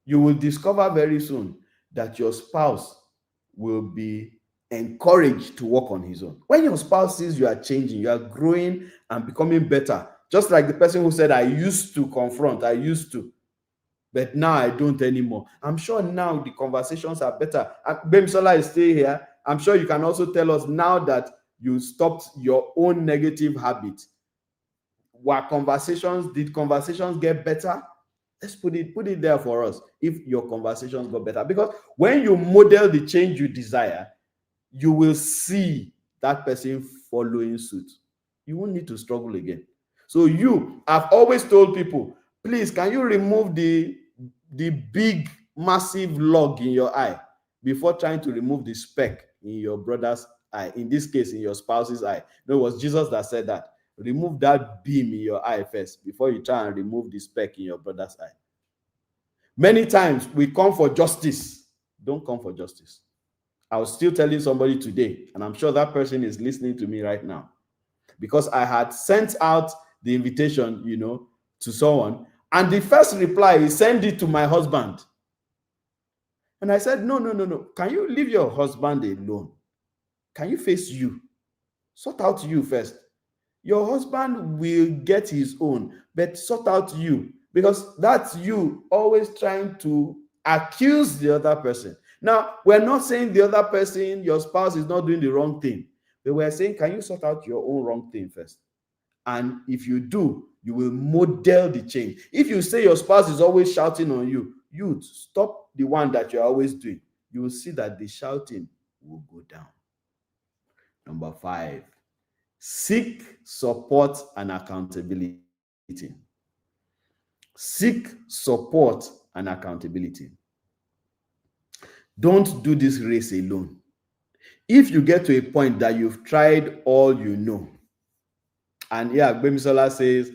you will discover very soon that your spouse will be encouraged to work on his own. When your spouse sees you are changing, you are growing and becoming better, just like the person who said, I used to confront, I used to, but now I don't anymore. I'm sure now the conversations are better. Bemisola is still here. I'm sure you can also tell us now that you stopped your own negative habit. Did conversations get better? Let's put it there for us. If your conversations got better, because when you model the change you desire, you will see that person following suit. You won't need to struggle again. So I've always told people, please, can you remove the big, massive log in your eye before trying to remove the speck in your brother's eye, in this case, in your spouse's eye. No, it was Jesus that said that. Remove that beam in your eye first before you try and remove the speck in your brother's eye. Many times we come for justice. Don't come for justice. I was still telling somebody today, and I'm sure that person is listening to me right now, because I had sent out the invitation, to someone, and the first reply is, send it to my husband. And I said, no. Can you leave your husband alone? Can you face you? Sort out you first. Your husband will get his own, but sort out you, because that's you always trying to accuse the other person. Now, we're not saying the other person, your spouse, is not doing the wrong thing, but we're saying, can you sort out your own wrong thing first? And if you do, you will model the change. If you say your spouse is always shouting on you, you stop the one that you're always doing. You will see that the shouting will go down. Number 5, seek support and accountability. Seek support and accountability. Don't do this race alone. If you get to a point that you've tried all you know, and Bemisola says,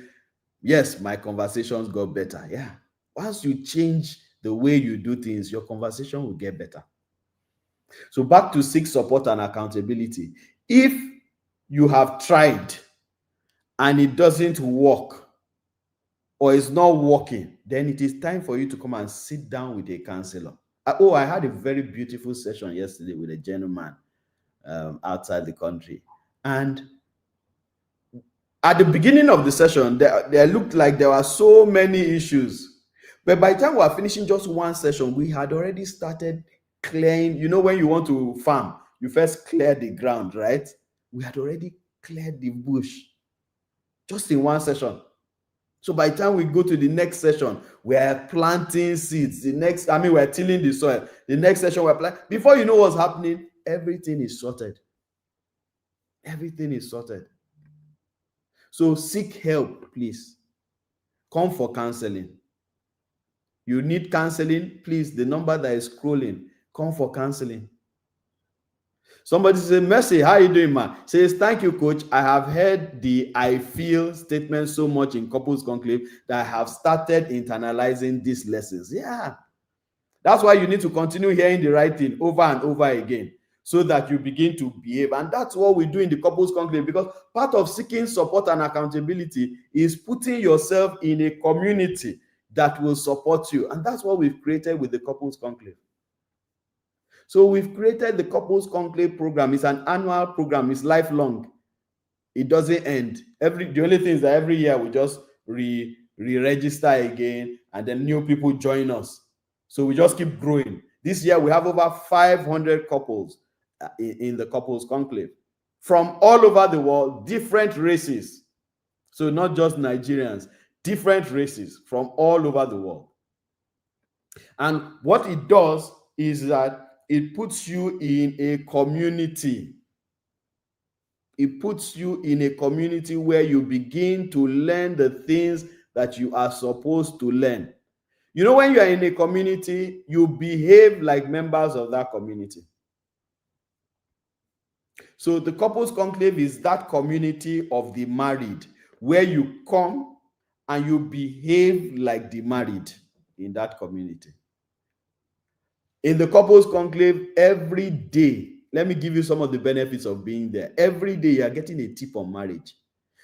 yes, my conversations got better. Yeah. Once you change the way you do things, your conversation will get better. So back to seek support and accountability. If you have tried and it doesn't work, or it's not working, then it is time for you to come and sit down with a counselor. I had a very beautiful session yesterday with a gentleman outside the country. And at the beginning of the session, there looked like there were so many issues. But by the time we were finishing just one session, we had already started clearing. When you want to farm, you first clear the ground, right? We had already cleared the bush just in one session. So by the time we go to the next session, we are planting seeds. We're tilling the soil. The next session, we're planting. Before you know what's happening, everything is sorted. Everything is sorted. So seek help, please. Come for counseling. You need counseling, please. The number that is scrolling, come for counseling. Somebody says, Mercy, how are you doing, ma? Says, thank you, coach. I have heard the I feel statement so much in Couples Conclave that I have started internalizing these lessons. Yeah. That's why you need to continue hearing the right thing over and over again, so that you begin to behave. And that's what we do in the Couples Conclave, because part of seeking support and accountability is putting yourself in a community that will support you. And that's what we've created with the Couples Conclave. So we've created the Couples Conclave program. It's an annual program. It's lifelong. It doesn't end. The only thing is that every year we just re-register again, and then new people join us. So we just keep growing. This year we have over 500 couples in the Couples Conclave from all over the world, different races. So not just Nigerians, different races from all over the world. And what it does is that it puts you in a community. It puts you in a community where you begin to learn the things that you are supposed to learn. When you are in a community, you behave like members of that community. So the Couples Conclave is that community of the married, where you come and you behave like the married in that community. In the Couples Conclave, every day let me give you some of the benefits of being there. Every day you are getting a tip on marriage.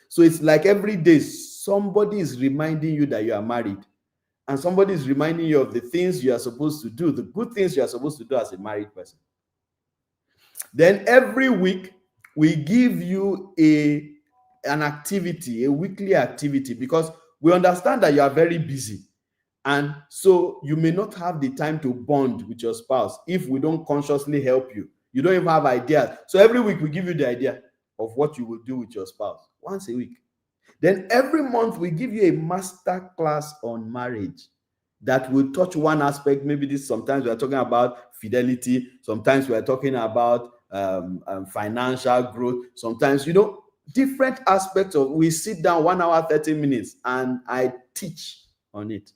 So it's like every day somebody is reminding you that you are married, and somebody is reminding you of the things you are supposed to do, the good things you are supposed to do as a married person. Then every week we give you an activity, a weekly activity, because we understand that you are very busy. And so you may not have the time to bond with your spouse if we don't consciously help you. You don't even have ideas. So every week we give you the idea of what you will do with your spouse once a week. Then every month we give you a master class on marriage that will touch one aspect. Maybe this, sometimes we are talking about fidelity. Sometimes we are talking about financial growth. Sometimes, different aspects of, we sit down 1 hour, 30 minutes, and I teach on it.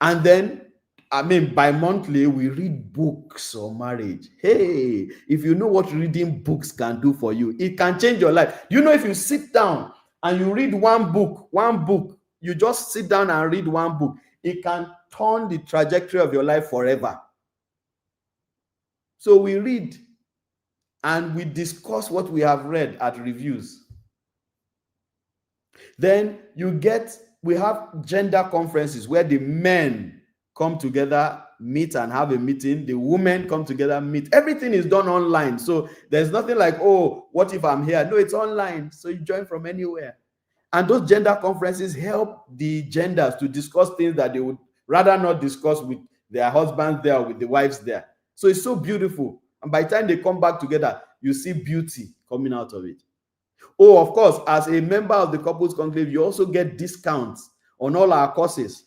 And then, bi-monthly, we read books on marriage. Hey, if you know what reading books can do for you, it can change your life. If you sit down and you read one book, you just sit down and read one book, it can turn the trajectory of your life forever. So we read and we discuss what we have read at reviews. Then we have gender conferences where the men come together, meet and have a meeting. The women come together, meet. Everything is done online. So there's nothing like, oh, what if I'm here? No, it's online. So you join from anywhere. And those gender conferences help the genders to discuss things that they would rather not discuss with their husbands there or with the wives there. So it's so beautiful. And by the time they come back together, you see beauty coming out of it. Oh, of course, as a member of the Couples Conclave, you also get discounts on all our courses.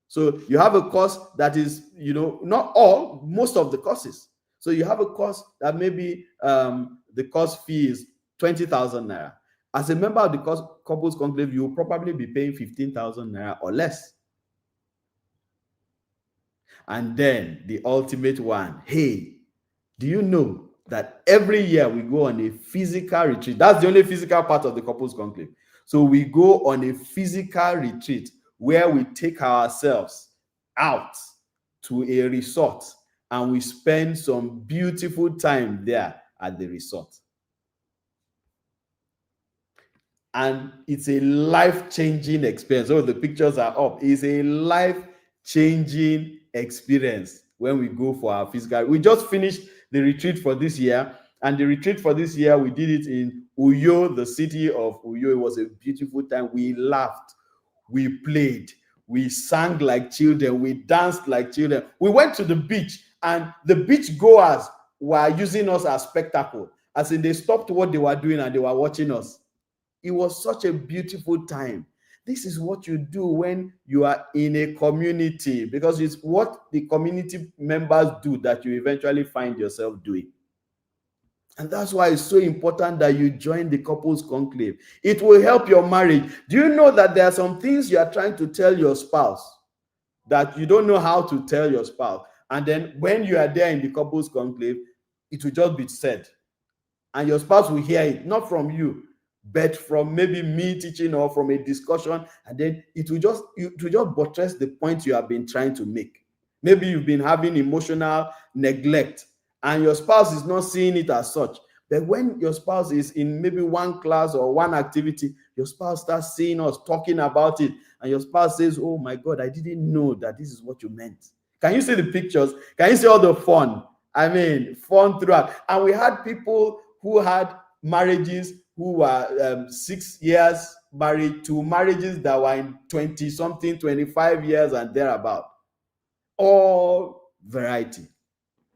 So you have a course that is, not all, most of the courses. So you have a course that maybe the course fee is 20,000 naira. As a member of the Couples Conclave, you will probably be paying 15,000 naira or less. And then the ultimate one, hey, do you know that every year we go on a physical retreat? That's the only physical part of the Couples Conclave. So we go on a physical retreat where we take ourselves out to a resort and we spend some beautiful time there at the resort. And it's a life-changing experience. So the pictures are up. It's a life-changing experience when we go for our physical. We just finished the retreat for this year. And the retreat for this year, we did it in Uyo, the city of Uyo. It was a beautiful time. We laughed. We played. We sang like children. We danced like children. We went to the beach, and the beach goers were using us as spectacle. As in, they stopped what they were doing and they were watching us. It was such a beautiful time. This is what you do when you are in a community, because it's what the community members do that you eventually find yourself doing. And that's why it's so important that you join the Couples Conclave. It will help your marriage. Do you know that there are some things you are trying to tell your spouse that you don't know how to tell your spouse? And then when you are there in the Couples Conclave, it will just be said. And your spouse will hear it, not from you, but from maybe me teaching or from a discussion. And then it will just buttress the point you have been trying to make. Maybe you've been having emotional neglect, and your spouse is not seeing it as such. But when your spouse is in maybe one class or one activity, your spouse starts seeing us talking about it, and your spouse says, oh my God, I didn't know that this is what you meant. Can you see the pictures? Can you see all the fun? Fun throughout. And we had people who had marriages who were 6 years married to marriages that were in 20-something, 25 years and thereabout. All variety.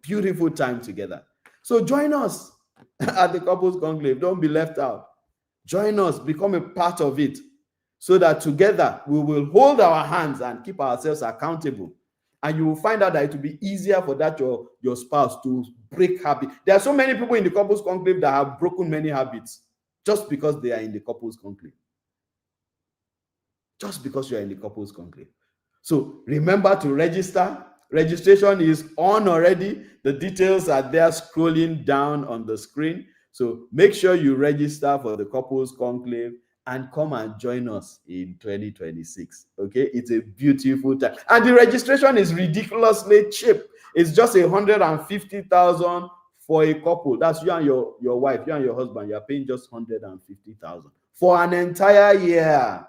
Beautiful time together. So join us at the Couples Conclave. Don't be left out. Join us, become a part of it, so that together we will hold our hands and keep ourselves accountable. And you will find out that it will be easier for that your spouse to break habits. There are so many people in the Couples Conclave that have broken many habits just because they are in the Couples Conclave. Just because you are in the Couples Conclave. So remember to register. Registration is on already. The details are there scrolling down on the screen. So make sure you register for the Couples Conclave and come and join us in 2026. Okay, it's a beautiful time. And the registration is ridiculously cheap. It's just 150,000 for a couple, that's you and your wife, you and your husband, you're paying just 150,000 for an entire year.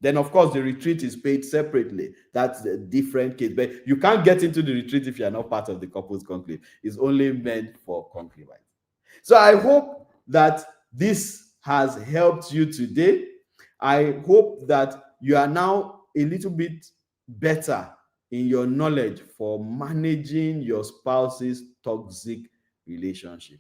Then, of course, the retreat is paid separately. That's a different case. But you can't get into the retreat if you're not part of the couples conclave. It's only meant for concubites. So I hope that this has helped you today. I hope that you are now a little bit better in your knowledge for managing your spouse's toxic relationship.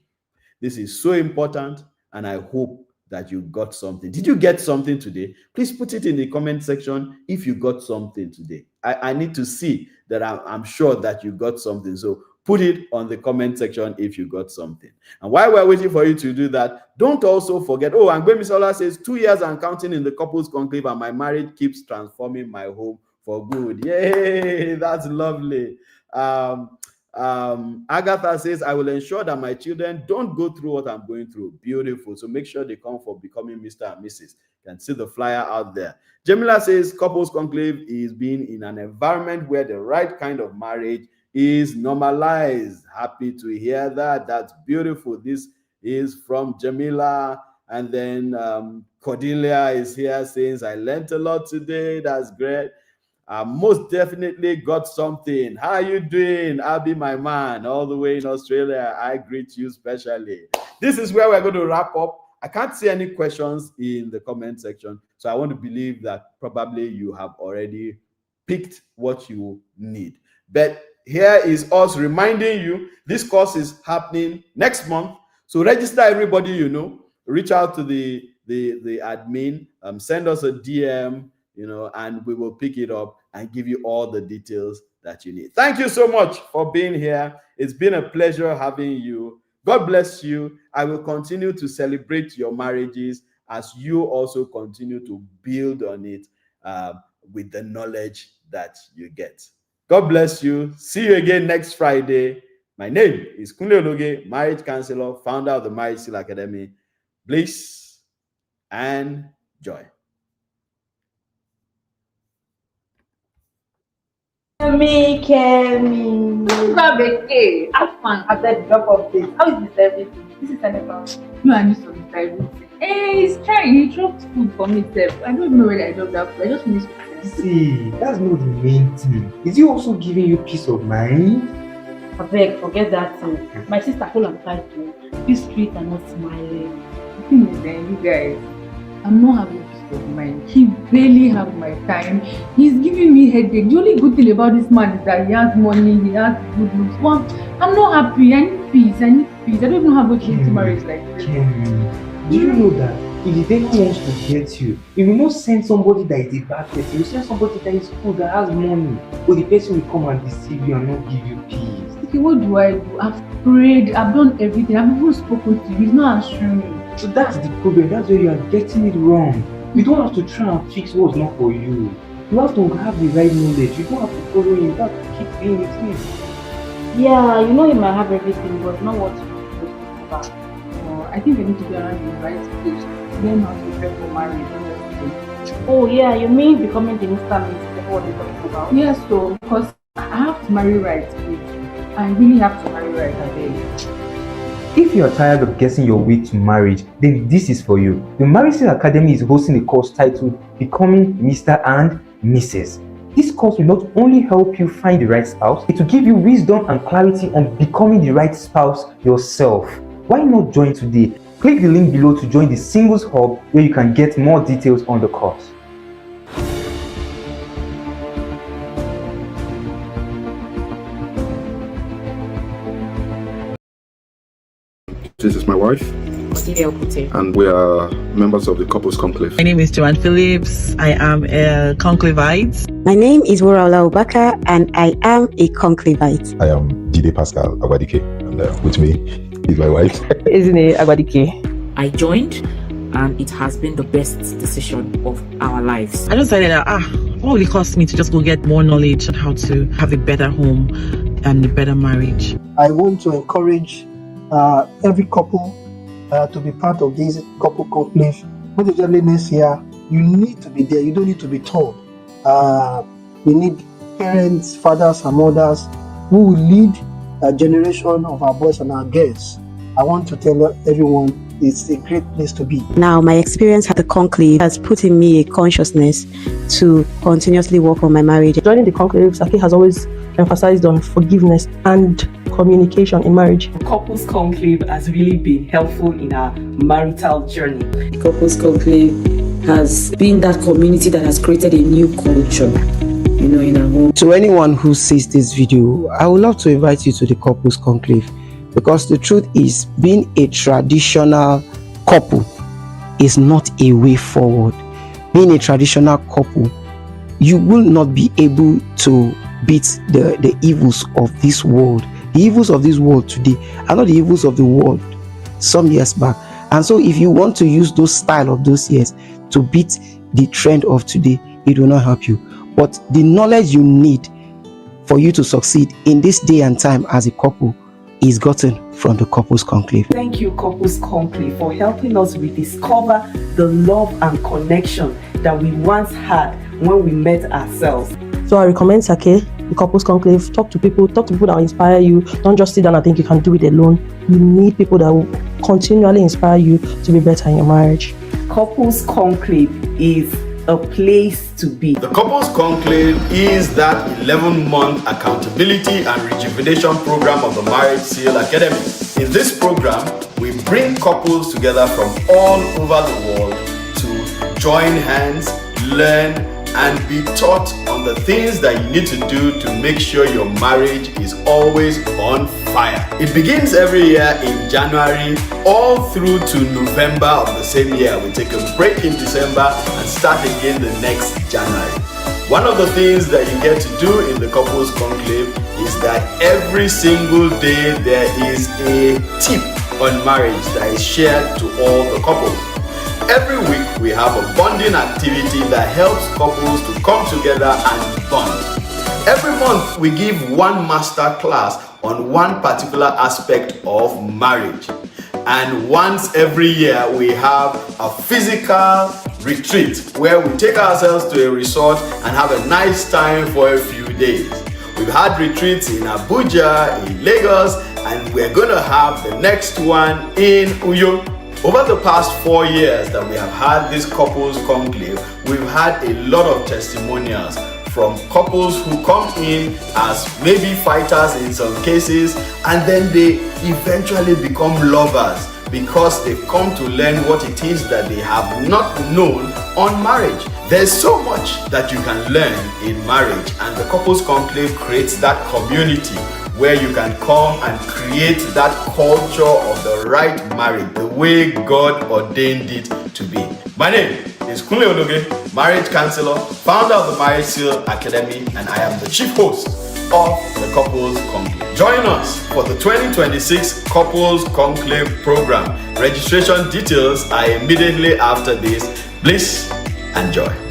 This is so important, and I hope that you got something. Did you get something today? Please put it in the comment section if you got something today. I need to see that. I'm sure that you got something. So put it on the comment section if you got something. And while we're waiting for you to do that, don't also forget, and Gbemisola says, 2 years and counting in the couples conclave, and my marriage keeps transforming my home for good. Yay, that's lovely. Agatha says, I will ensure that my children don't go through what I'm going through. Beautiful. So make sure they come for becoming Mr. and Mrs. You can see the flyer out there. Jamila says, couples conclave is being in an environment where the right kind of marriage is normalized. Happy to hear that. That's beautiful. This is from Jamila. And then Cordelia is here saying, I learned a lot today. That's great. Most definitely got something. How are you doing? I'll be my man all the way in Australia. I greet you specially. This is where we're going to wrap up. I can't see any questions in the comment section. So I want to believe that probably you have already picked what you need. But here is us reminding you, this course is happening next month. So register everybody you know. Reach out to the admin. Send us a DM. And we will pick it up and give you all the details that you need. Thank you so much for being here. It's been a pleasure having you. God bless you. I will continue to celebrate your marriages as you also continue to build on it with the knowledge that you get. God bless you. See you again next Friday. My name is Kunle Ologe, marriage counselor, founder of the Marriage Seal Academy. Bliss and joy. Kemi. Grab a cake. Have fun at the drop of this. How is this everything? This is Seneca. No, I need some time. Hey, he's trying. He dropped food for me, Seth. I don't even know whether I dropped that food. I just finished it. See, that's not the main thing. Is he also giving you peace of mind? I beg, forget that thing. My sister called and tried to. These streets are not smiling. The thing is, you guys, I'm not having peace of mind. He barely has my time. He's giving me headache. The only good thing about this man is that he has money, he has good looks. Well, I'm not happy. I need peace. I don't even know how to get into marriage like this. Do you know that if the devil wants to get you, he will not send somebody that is a bad person. He will send somebody that is good, that has money. But the person will come and deceive you and not give you peace. Okay, what do? I've prayed. I've done everything. I've even spoken to you. He's not answering me. So that's the problem. That's where you are getting it wrong. You don't have to try and fix what's not for you. You have to have the right knowledge. You don't have to follow him. You have to keep being with him. Yeah, you know he might have everything, but not what you're supposed to have. I think we need to be around the right age. Learn how to prepare for marriage. Oh yeah, you mean becoming the Mr. Mrs. What you're talking about? Yes, so because I have to marry right, please. I really have to marry right, I beg. If you are tired of guessing your way to marriage, then this is for you. The Marriage Seal Academy is hosting a course titled Becoming Mr. and Mrs. This course will not only help you find the right spouse, it will give you wisdom and clarity on becoming the right spouse yourself. Why not join today? Click the link below to join the Singles Hub where you can get more details on the course. This is my wife, and we are members of the Couples Conclave. My name is Joanne Phillips. I am a conclavite. My name is Wuraola Obaka, and I am a conclavite. I am Jide Pascal Agwadike, and with me is my wife. Isn't Agwadike? I joined, and it has been the best decision of our lives. I just decided that, what will it cost me to just go get more knowledge on how to have a better home and a better marriage? I want to encourage every couple to be part of this couple conclave. What is next year? You need to be there. You don't need to be told. We need parents, fathers, and mothers who will lead generation of our boys and our girls, I want to tell everyone it's a great place to be. Now, my experience at the conclave has put in me a consciousness to continuously work on my marriage. Joining the conclave, Sake has always emphasized on forgiveness and communication in marriage. The Couples Conclave has really been helpful in our marital journey. The Couples Conclave has been that community that has created a new culture, in our home. To anyone who sees this video, I would love to invite you to the Couples Conclave, because the truth is, being a traditional couple is not a way forward. Being a traditional couple, you will not be able to beat the evils of this world. The evils of this world today are not the evils of the world some years back. And so if you want to use those style of those years to beat the trend of today, it will not help you. But the knowledge you need for you to succeed in this day and time as a couple is gotten from the Couples Conclave. Thank you, Couples Conclave, for helping us rediscover the love and connection that we once had when we met ourselves. So I recommend Sake, the Couples Conclave. Talk to people that will inspire you. Don't just sit down and think you can do it alone. You need people that will continually inspire you to be better in your marriage. Couples Conclave is a place to be. The Couples Conclave is that 11-month accountability and rejuvenation program of the Marriage Seal Academy. In this program, we bring couples together from all over the world to join hands, learn, and be taught on the things that you need to do to make sure your marriage is always on fire. It begins every year in January all through to November of the same year. We take a break in December and start again the next January. One of the things that you get to do in the Couples Conclave is that every single day there is a tip on marriage that is shared to all the couples. Every week we have a bonding activity that helps couples to come together and bond. Every month we give one master class on one particular aspect of marriage. And once every year we have a physical retreat where we take ourselves to a resort and have a nice time for a few days. We've had retreats in Abuja, in Lagos, and we're going to have the next one in Uyo. Over the past 4 years that we have had this Couples Conclave, we've had a lot of testimonials from couples who come in as maybe fighters in some cases, and then they eventually become lovers because they've come to learn what it is that they have not known on marriage. There's so much that you can learn in marriage, and the Couples Conclave creates that community where you can come and create that culture of the right marriage, the way God ordained it to be. My name is Kunle Ologe, marriage counselor, founder of the Marriage Seal Academy, and I am the chief host of the Couples Conclave. Join us for the 2026 Couples Conclave program. Registration details are immediately after this. Please enjoy.